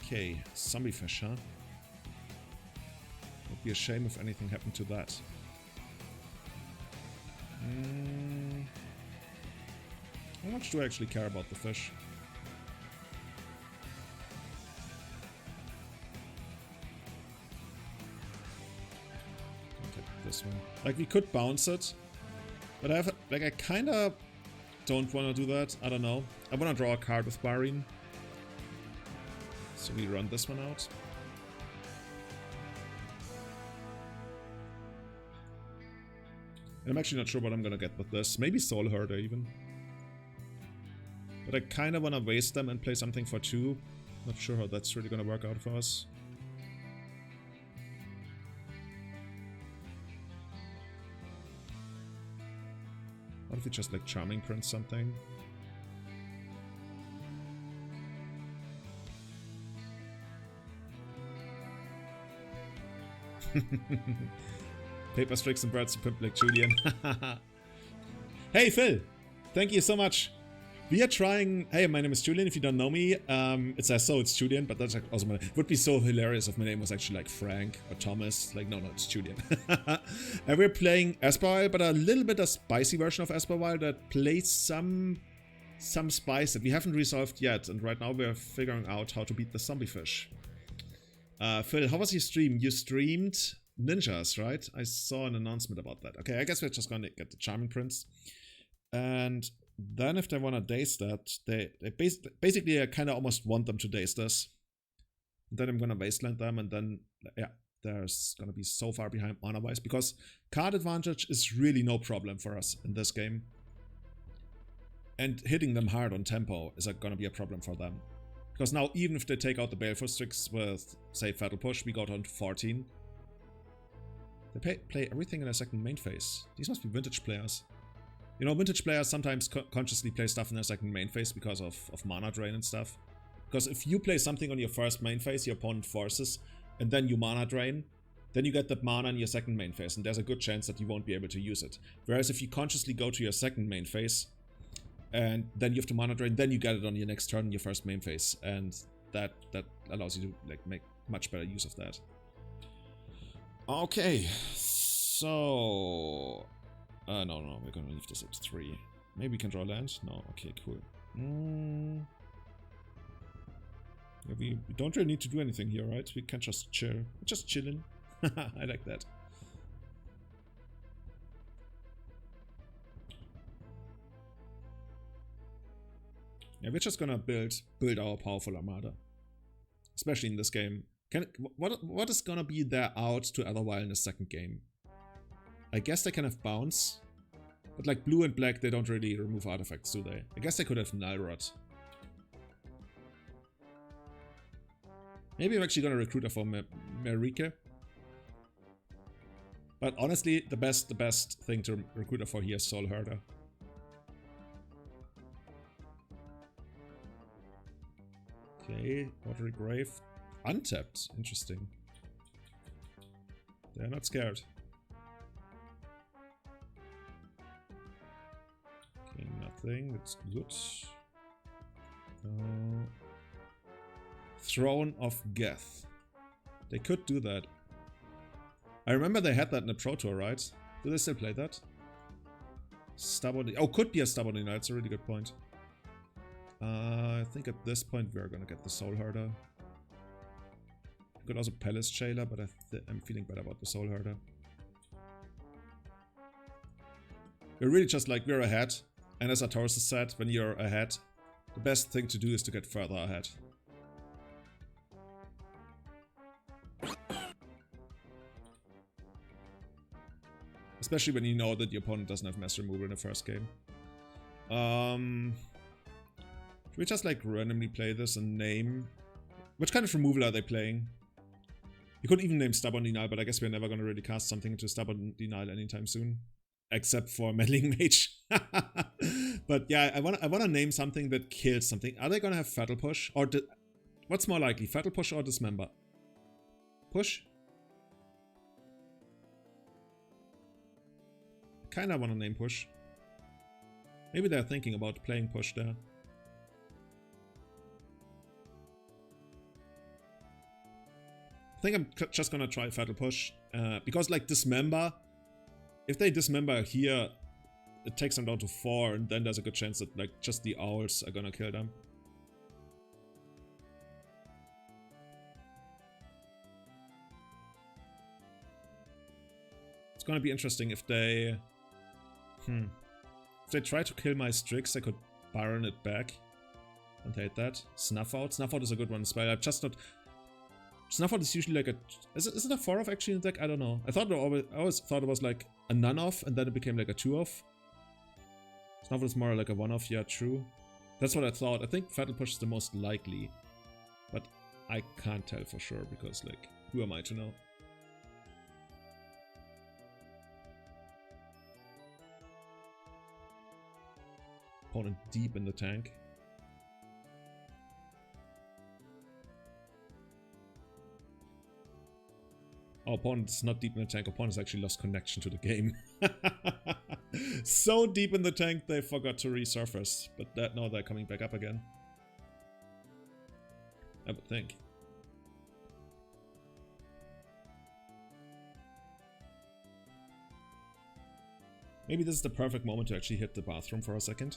Okay, Zombie Fish, huh? Would be a shame if anything happened to that. How much do I actually care about the fish? This one. Like we could bounce it, but I kinda don't wanna do that. I don't know. I wanna draw a card with Barine. So we run this one out. And I'm actually not sure what I'm gonna get with this. Maybe Soul Herder even. But I kinda wanna waste them and play something for 2. Not sure how that's really gonna work out for us. What if we just like Charming Prince something? Paper, Strix and Birds to pimp like Julian. Hey Phil! Thank you so much! We are trying... Hey, my name is Julian, if you don't know me. It says so, it's Julian, but that's also my name. It would be so hilarious if my name was actually like Frank or Thomas. Like, no, it's Julian. And we're playing Esper Vial, but a little bit a spicy version of Esper Vial that plays some spice that we haven't resolved yet. And right now we're figuring out how to beat the zombie fish. Phil, how was your stream? You streamed ninjas, right? I saw an announcement about that. Okay, I guess we're just gonna get the Charming Prince. And... then if they want to daze that, they basically I kind of almost want them to daze this. And then I'm going to wasteland them, and then, yeah, there's going to be so far behind mana-wise, because card advantage is really no problem for us in this game. And hitting them hard on tempo is gonna be a problem for them. Because now, even if they take out the Baleful Strix with, say, Fatal Push, we got on to 14. They play everything in their second main phase. These must be vintage players. You know, vintage players sometimes consciously play stuff in their second main phase because of mana drain and stuff. Because if you play something on your first main phase, your opponent forces, and then you mana drain, then you get that mana in your second main phase, and there's a good chance that you won't be able to use it. Whereas if you consciously go to your second main phase, and then you have to mana drain, then you get it on your next turn in your first main phase, and that allows you to like make much better use of that. Okay, so no, we're gonna leave this at 3. Maybe we can draw land. No, okay, cool. Yeah, we don't really need to do anything here, right? We can just chill. We're just chilling. I like that. Yeah, we're just gonna build our powerful armada, especially in this game. What is gonna be their out to Etherwile in the second game? I guess they can have bounce, but like blue and black, they don't really remove artifacts, do they? I guess they could have Nilrod. Maybe I'm actually gonna recruit her for Marike. But honestly, the best thing to recruit her for here is Soul Herder. Okay, Watery Grave. Untapped. Interesting. They're not scared. Okay, nothing. That's good. Throne of Geth. They could do that. I remember they had that in the Pro Tour, right? Do they still play that? Stubborn. Oh, could be a Stubborn Denial. That's a really good point. I think at this point we're gonna get the Soul Herder. Could also Palace Jailer, but I'm feeling better about the Soul Herder. We're really just like, we're ahead. And as Artoris said, when you're ahead, the best thing to do is to get further ahead. Especially when you know that your opponent doesn't have mass removal in the first game. Should we just like randomly play this and name... Which kind of removal are they playing? You could even name Stubborn Denial, but I guess we're never gonna really cast something into Stubborn Denial anytime soon. Except for Meddling Mage. But yeah, I wanna name something that kills something. Are they gonna have Fatal Push? Or what's more likely, Fatal Push or Dismember? Push? Kinda wanna name Push. Maybe they're thinking about playing Push there. I think I'm just gonna try Fatal Push, because like Dismember, if they Dismember here, it takes them down to 4, and then there's a good chance that like just the owls are gonna kill them. It's gonna be interesting if they... If they try to kill my Strix, I could Baron it back. Don't hate that. Snuff Out. Snuff Out is a good one as well. I'm just not... Snuff Out is usually like a... Is it a 4-off actually in the deck? I don't know. I always thought it was like a none-off, and then it became like a 2-off. Snuff Out is more like a 1-off, yeah, true. That's what I thought. I think Fatal Push is the most likely. But I can't tell for sure, because like, who am I to know? Opponent deep in the tank. Oh, opponent is not deep in the tank. Opponent has actually lost connection to the game. So deep in the tank they forgot to resurface. But now they're coming back up again. I would think. Maybe this is the perfect moment to actually hit the bathroom for a second.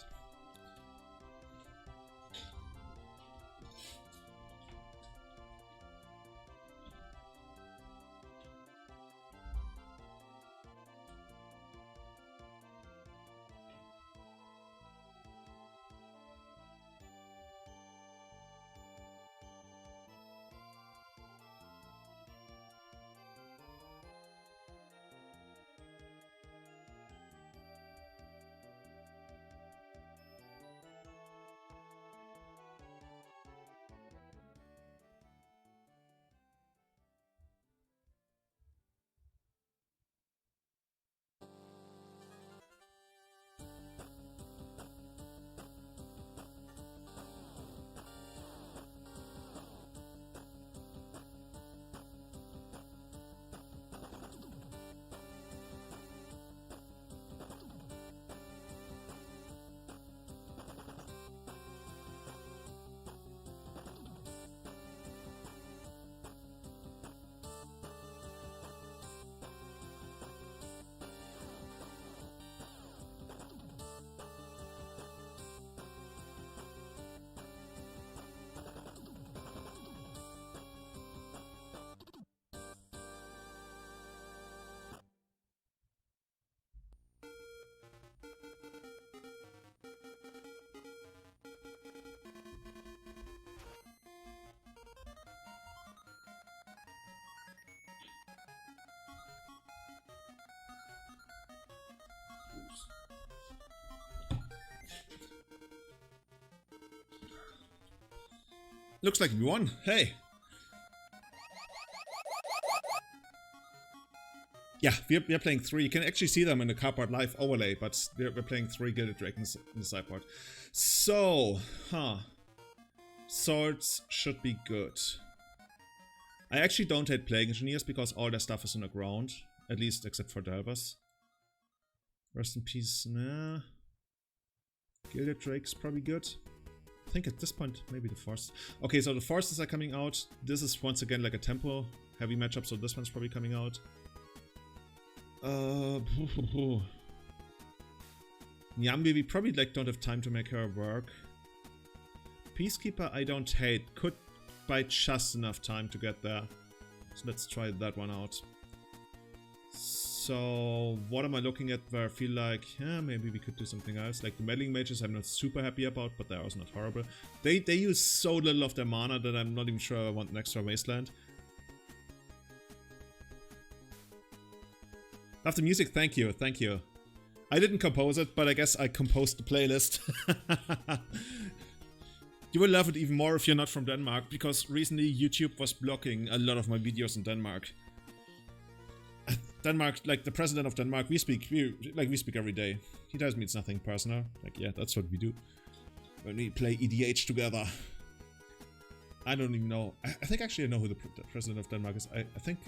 Looks like we won. Hey. Yeah, we're playing 3. You can actually see them in the cardboard live overlay, but we're playing 3 Gilded Dragons in the sideboard. So, Swords should be good. I actually don't hate Plague Engineers because all their stuff is on the ground. At least except for Delvers. Rest in peace, nah. Gilded Drake's probably good. I think at this point, maybe the Force. Okay, so the Forces are coming out. This is once again like a tempo heavy matchup, so this one's probably coming out. Nyambi, we probably like don't have time to make her work. Peacekeeper I don't hate. Could buy just enough time to get there. So let's try that one out. So what am I looking at where I feel like, yeah, maybe we could do something else. Like the Meddling Mages I'm not super happy about, but they're also not horrible. They use so little of their mana that I'm not even sure I want an extra Wasteland. Love the music, thank you, thank you. I didn't compose it, but I guess I composed the playlist. You will love it even more if you're not from Denmark, because recently YouTube was blocking a lot of my videos in Denmark. Denmark, like the president of Denmark, we speak every day. He tells me it's nothing personal. Like, yeah, that's what we do when we play EDH together. I don't even know. I think actually I know who the president of Denmark is. I think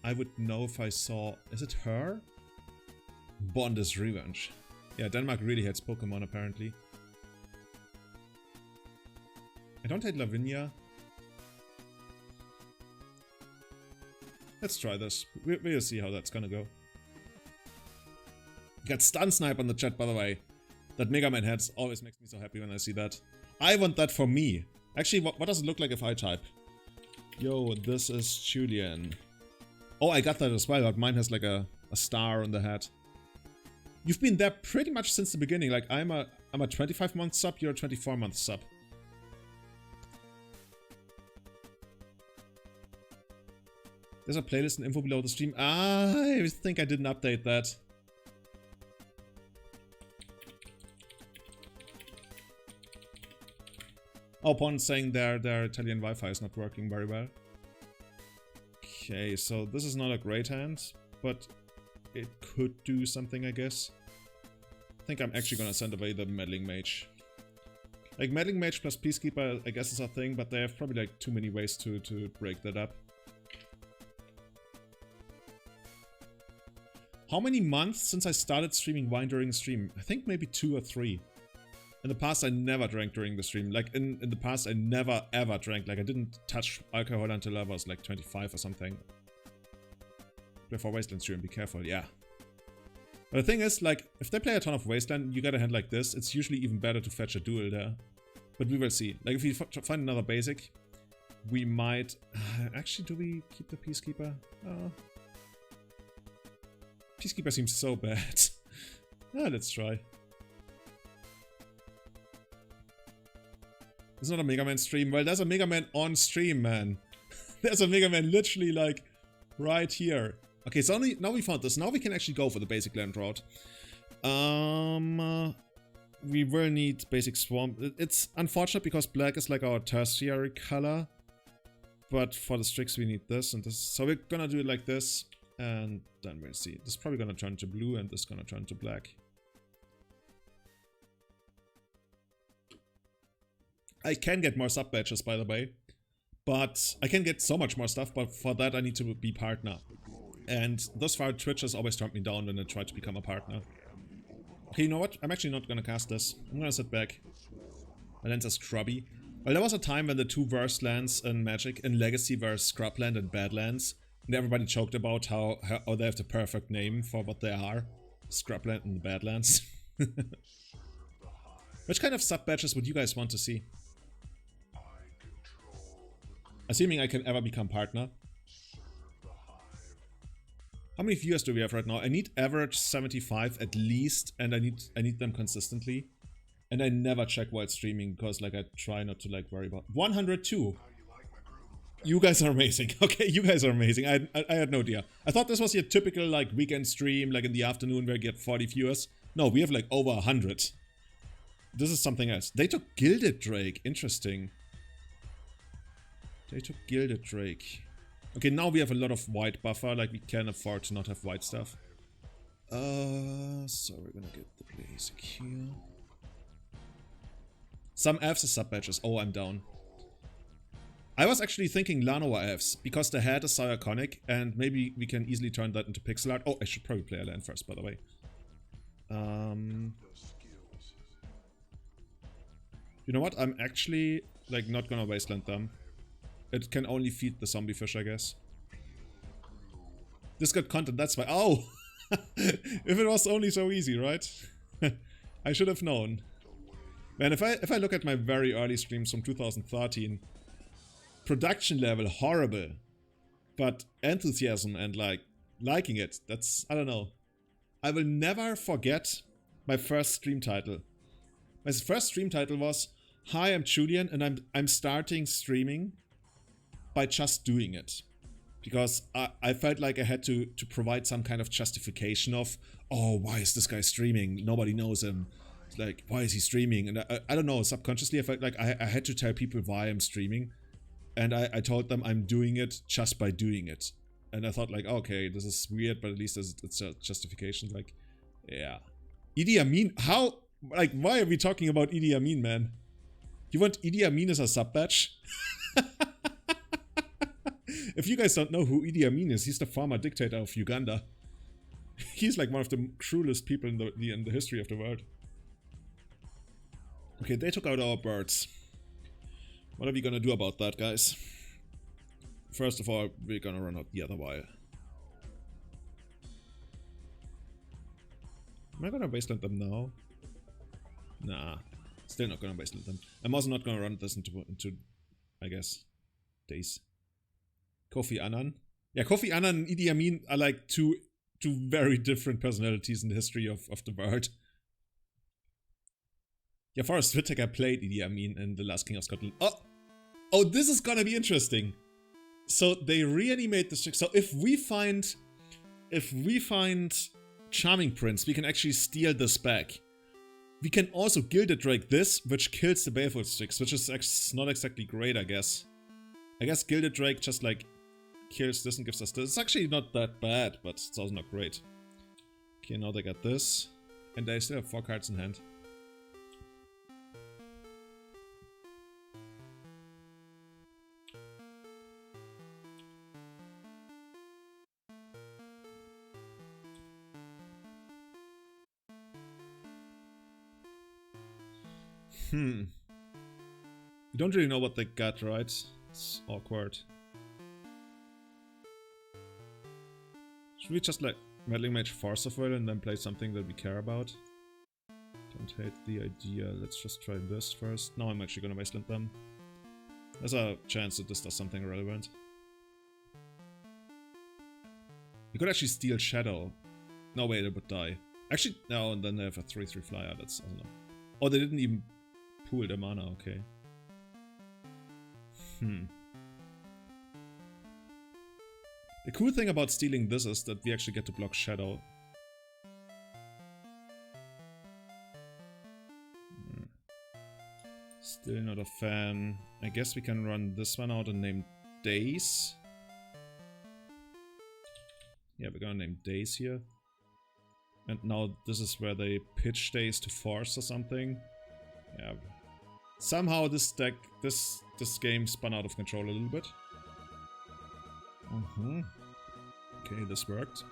I would know if I saw... Is it her? Bond's Revenge. Yeah, Denmark really hates Pokemon apparently. I don't hate Lavinia. Let's try this. We'll see how that's gonna go. You got Stun Snipe on the chat, by the way. That Mega Man head always makes me so happy when I see that. I want that for me. Actually, what does it look like if I type? Yo, this is Julian. Oh, I got that as well, but mine has like a star on the head. You've been there pretty much since the beginning. Like, I'm a 25-month sub, you're a 24-month sub. There's a playlist and info below the stream. I think I didn't update that. Oh, Pond's saying their Italian Wi-Fi is not working very well. Okay, so this is not a great hand, but it could do something, I guess. I think I'm actually gonna send away the Meddling Mage. Like, Meddling Mage plus Peacekeeper, I guess is a thing, but they have probably like too many ways to break that up. How many months since I started streaming wine during a stream? I think maybe 2 or 3. In the past, I never drank during the stream. Like, in the past, I never ever drank. Like, I didn't touch alcohol until I was like 25 or something. Before Wasteland stream, be careful, yeah. But the thing is, like, if they play a ton of Wasteland, you get a hand like this, it's usually even better to fetch a duel there. But we will see. Like, if we find another basic, we might... Actually, do we keep the Peacekeeper? Peacekeeper seems so bad. Let's try. It's not a Mega Man stream. Well, there's a Mega Man on stream, man. There's a Mega Man literally, like, right here. Okay, so now we found this. Now we can actually go for the basic land route. We will need basic Swamp. It's unfortunate because black is like our tertiary color. But for the Strix we need this and this. So we're gonna do it like this. And then we'll see. This is probably gonna turn to blue and this is gonna turn to black. I can get more sub badges, by the way. But I can get so much more stuff, but for that I need to be partner. And thus far Twitch has always turned me down when I try to become a partner. Okay, you know what? I'm actually not gonna cast this. I'm gonna sit back. My lands are scrubby. Well, there was a time when the two worst lands in Magic and Legacy were Scrubland and Badlands. And everybody joked about how they have the perfect name for what they are. Scrubland and the Badlands. Which kind of sub badges would you guys want to see? Assuming I can ever become partner. How many viewers do we have right now? I need average 75 at least, and I need them consistently. And I never check while streaming because like I try not to like worry about 102. You guys are amazing. Okay, you guys are amazing. I had no idea. I thought this was your typical like weekend stream, like in the afternoon where you get 40 viewers. No, we have like over 100. this is something else. They took Gilded Drake. Interesting. They took Gilded Drake. Okay, now we have a lot of white buffer. Like, we can afford to not have white stuff. So we're gonna get the basic here. Some Fs are sub-badges. Oh, I'm down. I was actually thinking Lanoa Fs, because the head is so iconic, and maybe we can easily turn that into pixel art. Oh, I should probably play a land first, by the way. You know what? I'm actually, like, not gonna wasteland them. It can only feed the zombie fish, I guess. This got content, that's why. Oh! If it was only so easy, right? I should have known. Man, if I look at my very early streams from 2013, production level horrible, but enthusiasm and like liking it, that's, I don't know. I will never forget my first stream title. My first stream title was, "Hi, I'm Julian and I'm starting streaming by just doing it." Because I felt like I had to provide some kind of justification of, oh, why is this guy streaming? Nobody knows him. It's like, why is he streaming? And I don't know, subconsciously I felt like I had to tell people why I'm streaming. And I told them I'm doing it just by doing it. And I thought like, okay, this is weird, but at least it's a justification. Like, yeah. Idi Amin, how? Like, why are we talking about Idi Amin, man? You want Idi Amin as a sub-badge? If you guys don't know who Idi Amin is, he's the former dictator of Uganda. He's like one of the cruelest people in the history of the world. Okay, they took out our birds. What are we gonna do about that, guys? First of all, we're gonna run out the other wire. Am I gonna wasteland them now? Nah, still not gonna wasteland them. I'm also not gonna run this into I guess, days. Kofi Annan. Yeah, Kofi Annan and Idi Amin are like two very different personalities in the history of the world. Yeah, Forrest Whitaker played Idi Amin in The Last King of Scotland. Oh, this is gonna be interesting. So they reanimate the stick. So if we find Charming Prince, we can actually steal this back. We can also Gilded Drake this, which kills the Baleful Sticks, which is not exactly great, I guess. I guess Gilded Drake just like kills this and gives us this. It's actually not that bad, but it's also not great. Okay, now they got this. And they still have 4 cards in hand. We don't really know what they got, right? It's awkward. Should we just like Meddling Mage Force of Will and then play something that we care about? Don't hate the idea. Let's just try this first. No, I'm actually gonna wasteland them. There's a chance that this does something relevant. We could actually steal Shadow. No, wait, it would die. Actually, no, and then they have a 3/3 flyer. That's, I don't know. Oh, they didn't even pool their mana, okay. The cool thing about stealing this is that we actually get to block Shadow. Still not a fan. I guess we can run this one out and name Days. Yeah, we're gonna name Days here. And now this is where they pitch Days to Force or something. Yeah. Somehow this deck, this game spun out of control a little bit. Okay, this worked.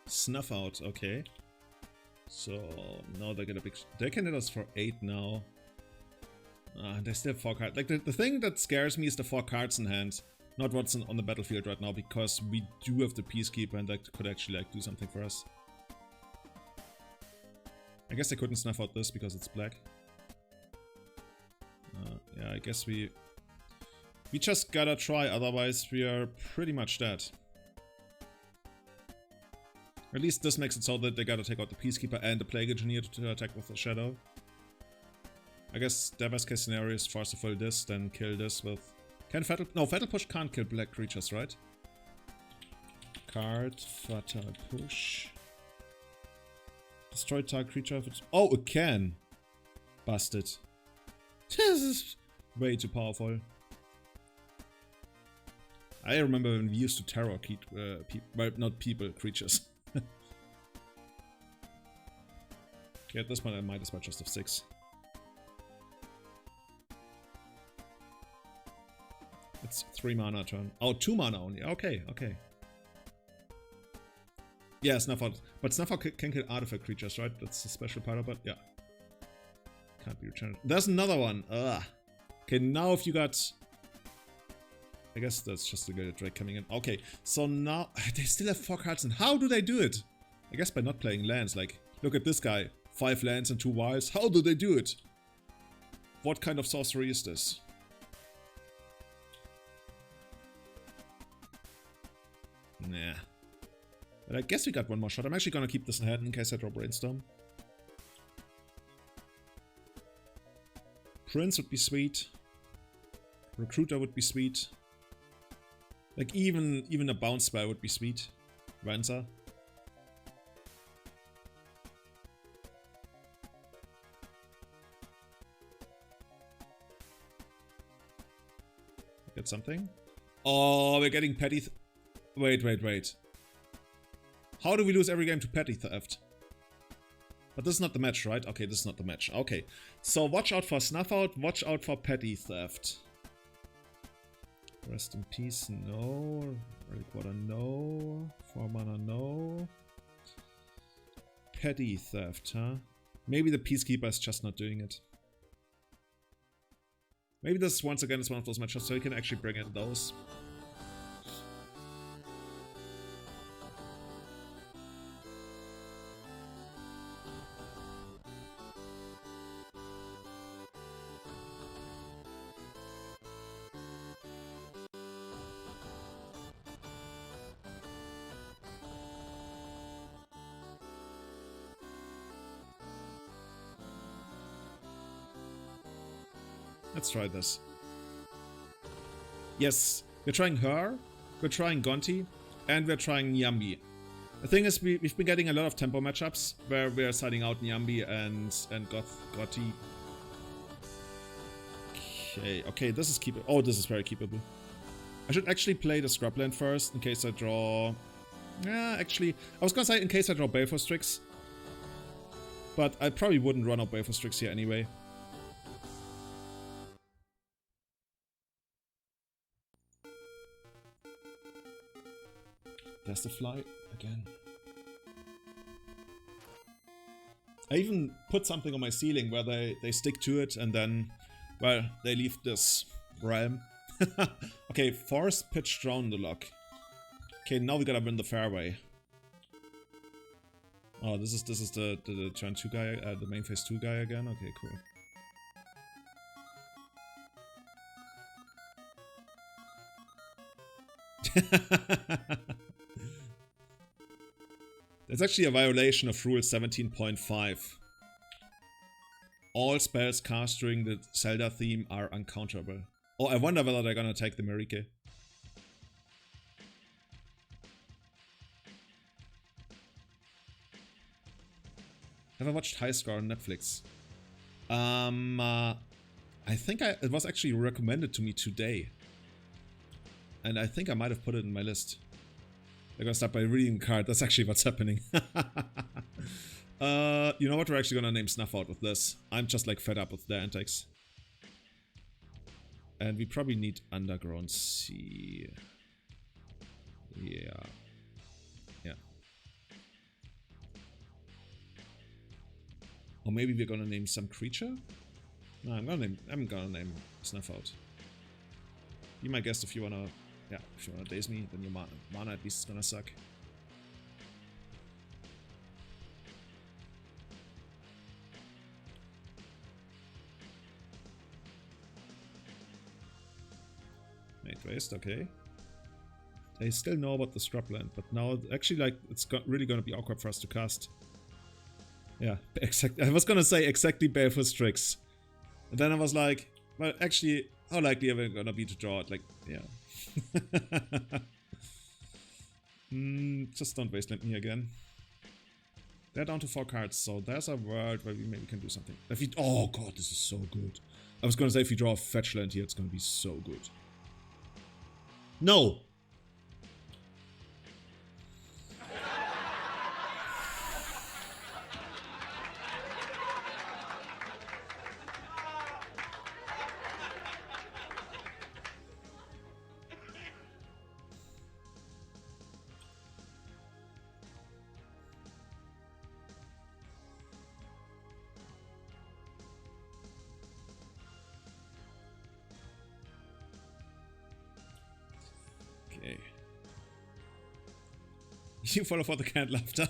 Snuff out, okay. So now they get a big. They can hit us for 8 now. They still have 4 cards. Like the thing that scares me is the 4 cards in hand, not what's on the battlefield right now, because we do have the Peacekeeper and that could actually like do something for us. I guess they couldn't snuff out this because it's black. Yeah, I guess we We just gotta try, otherwise we are pretty much dead. At least this makes it so that they gotta take out the Peacekeeper and the Plague Engineer to attack with the Shadow. I guess their best case scenario is first of all this, then kill this with... Can Fatal... No, Fatal Push can't kill black creatures, right? Card, Fatal Push... Destroy target creature if it's... Oh, it can! Busted. This is way too powerful. I remember when we used to terror well, not people, creatures. Okay, at this point I might as well just have 6. It's 3 mana turn. Oh, 2 mana only. Okay, okay. Yeah, Snuff Out. But Snuff Out can kill artifact creatures, right? That's a special part of it. Yeah. Can't be returned. There's another one. Ugh. Okay, now if you got... I guess that's just the Gilded Drake coming in. Okay, so now... They still have 4 cards in. How do they do it? I guess by not playing lands. Like, look at this guy. 5 lands and 2 wilds. How do they do it? What kind of sorcery is this? Nah. But I guess we got one more shot. I'm actually gonna keep this in hand in case I draw Brainstorm. Prince would be sweet. Recruiter would be sweet. Like even a bounce spell would be sweet. Rancer. Get something. Oh, we're getting petty. Wait. How do we lose every game to petty theft? But this is not the match, right? Okay, this is not the match. Okay, so watch out for Snuff Out, watch out for petty theft. Rest in peace, no. Relic Water, no. 4 mana, no. Petty theft, huh? Maybe the Peacekeeper is just not doing it. Maybe this once again is one of those matchups so you can actually bring in those. Let's try this. Yes, we're trying her, we're trying Gonti, and we're trying Nyambi. The thing is, we've been getting a lot of tempo matchups where we're siding out Nyambi and Gotti. Okay, this is keepable. Oh, this is very keepable. I should actually play the Scrubland first in case I draw... Yeah, actually, I was gonna say in case I draw Baleful Strix. But I probably wouldn't run out Baleful Strix here anyway. There's the fly again. I even put something on my ceiling where they stick to it and then, well, they leave this realm. Okay, Forest Pitch Drown the lock. Okay, now we gotta win the fairway. Oh, this is the turn 2 guy, the main phase 2 guy again. Okay, cool. That's actually a violation of rule 17.5. All spells cast during the Zelda theme are uncounterable. Oh, I wonder whether they're gonna take the Marike. Have I watched High Score on Netflix? I think it was actually recommended to me today. And I think I might have put it in my list. I'm gonna start by reading the card. That's actually what's happening. You know what? We're actually gonna name Snuff Out with this. I'm just like fed up with their antics. And we probably need Underground Sea. Yeah. Yeah. Or maybe we're gonna name some creature? No, I'm gonna name Snuff Out. Be my guest if you wanna... Yeah, if you wanna daze me, then your mana at least is gonna suck. based, okay. They still know about the scrubland, but now actually like it's really gonna be awkward for us to cast. Yeah, I was gonna say exactly Baleful's tricks. And then I was like, well actually, how likely are we gonna be to draw it? Like, yeah. Just don't wasteland me again. They're down to 4 cards, so there's a world where we maybe can do something. If we, oh god, this is so good. I was gonna say if you draw a fetch land here, it's gonna be so good. No! Okay. You follow for the canned laughter.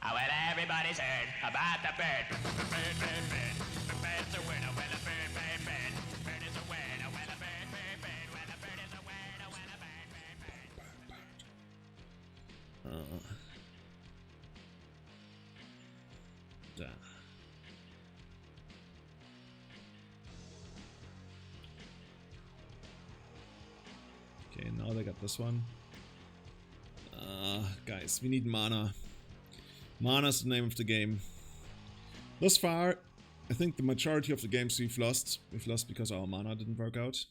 Well, everybody's heard about the bird. Bird, bird, bird. The bird's a winner when a bird, bird, bird. Bird is a winner when a bird, bird, bird. When a bird is a winner when a bird, bird, bird. Da. Okay, now they got this one. Guys, we need mana. Mana's the name of the game. Thus far, I think the majority of the games we've lost because our mana didn't work out.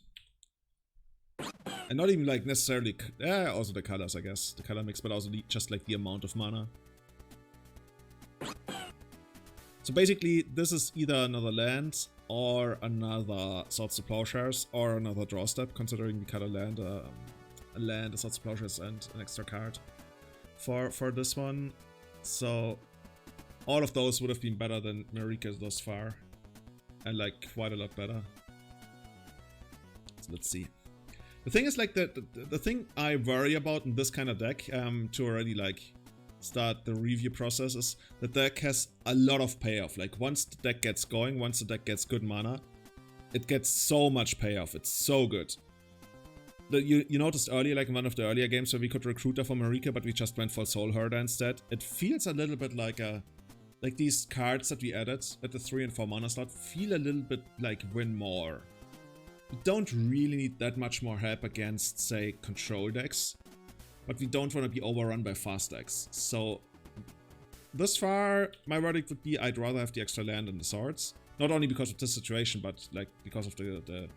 And not even like necessarily, also the colors, I guess. The color mix, but also just like the amount of mana. So basically, this is either another land, or another Swords to Plowshares, or another draw step, considering we cut a land, a Swords to Plowshares, and an extra card for this one. So all of those would have been better than Marika thus far, and like quite a lot better. So let's see. The thing is, like the thing I worry about in this kind of deck, to already like start the review process, is the deck has a lot of payoff. Like once the deck gets going, once the deck gets good mana, it gets so much payoff. It's so good. You noticed earlier, like in one of the earlier games where we could recruit her for Marika, but we just went for Soul Herder instead. It feels a little bit like these cards that we added at the 3 and 4 mana slot feel a little bit like win more. We don't really need that much more help against, say, control decks, but we don't want to be overrun by fast decks. So thus far, my verdict would be I'd rather have the extra land and the swords. Not only because of this situation, but like because of the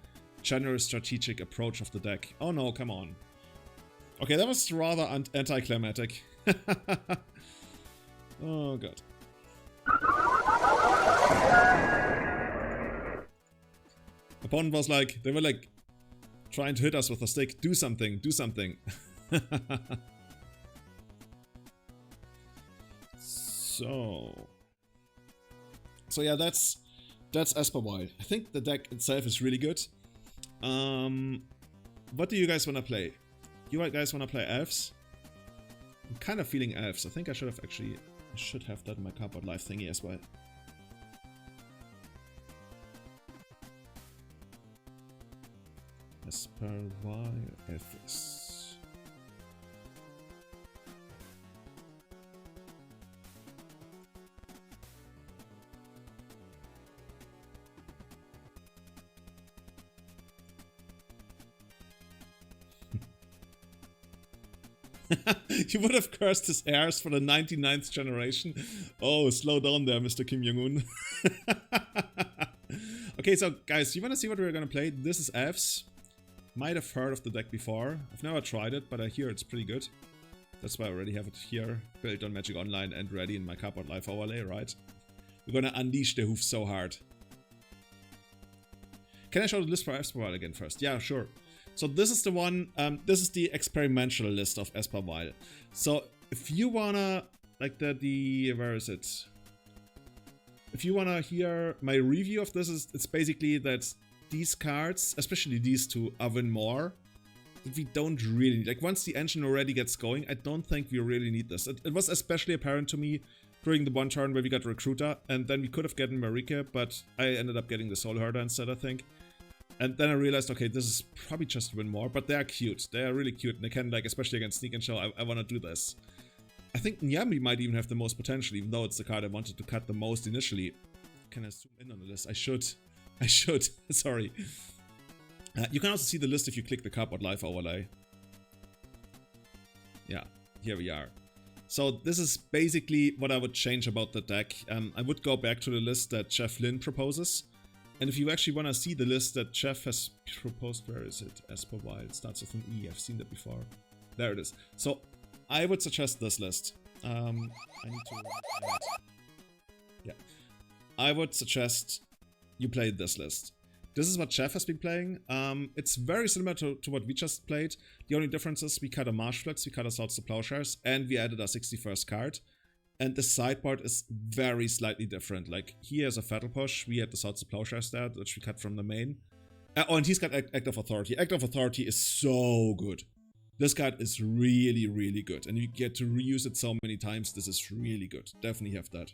general strategic approach of the deck. Oh no, come on. Okay, that was rather anticlimactic. Oh god. Opponent was like, they were like trying to hit us with a stick. Do something, do something. So yeah, that's Esper Vial. I think the deck itself is really good. What do you guys want to play? You guys want to play elves? I'm kind of feeling elves. I think I should have that in my cardboard life thingy as well. Esper Vial elves. You would have cursed his heirs for the 99th generation. Oh, slow down there, Mr. Kim Jong-un. Okay, so guys, you want to see what we're going to play? This is Elves. Might have heard of the deck before. I've never tried it, but I hear it's pretty good. That's why I already have it here, built on Magic Online and ready in my cardboard life overlay, right? We're going to unleash the hoof so hard. Can I show the list for Esper Vial again first? Yeah, sure. So this is the one, this is the experimental list of Esper Vial. So if you wanna, like where is it? If you wanna hear my review of this, it's basically that these cards, especially these two, are win more. That we don't really need. Like once the engine already gets going, I don't think we really need this. It was especially apparent to me during the one turn where we got Recruiter, and then we could have gotten Marika, but I ended up getting the Soul Herder instead, I think. And then I realized, okay, this is probably just win more, but they're cute. They are really cute, and they can, like, especially against Sneak and Show, I want to do this. I think Nyami might even have the most potential, even though it's the card I wanted to cut the most initially. Can I zoom in on the list? I should. Sorry. You can also see the list if you click the cardboard live overlay. Yeah, here we are. So this is basically what I would change about the deck. I would go back to the list that Jeff Lynn proposes. And if you actually want to see the list that Jeff has proposed, where is it? Esper Vial, it starts with an E, I've seen that before. There it is. So I would suggest this list. I need to... Yeah. I would suggest you play this list. This is what Jeff has been playing. It's very similar to what we just played. The only difference is we cut a Marsh Flex, we cut a Swords to Plowshares, and we added our 61st card. And the sideboard is very slightly different. Like, he has a Fatal Push, we had the Swords to Plowshares there, which we cut from the main. Oh, and he's got Act of Authority. Act of Authority is so good. This card is really, really good. And you get to reuse it so many times. This is really good. Definitely have that.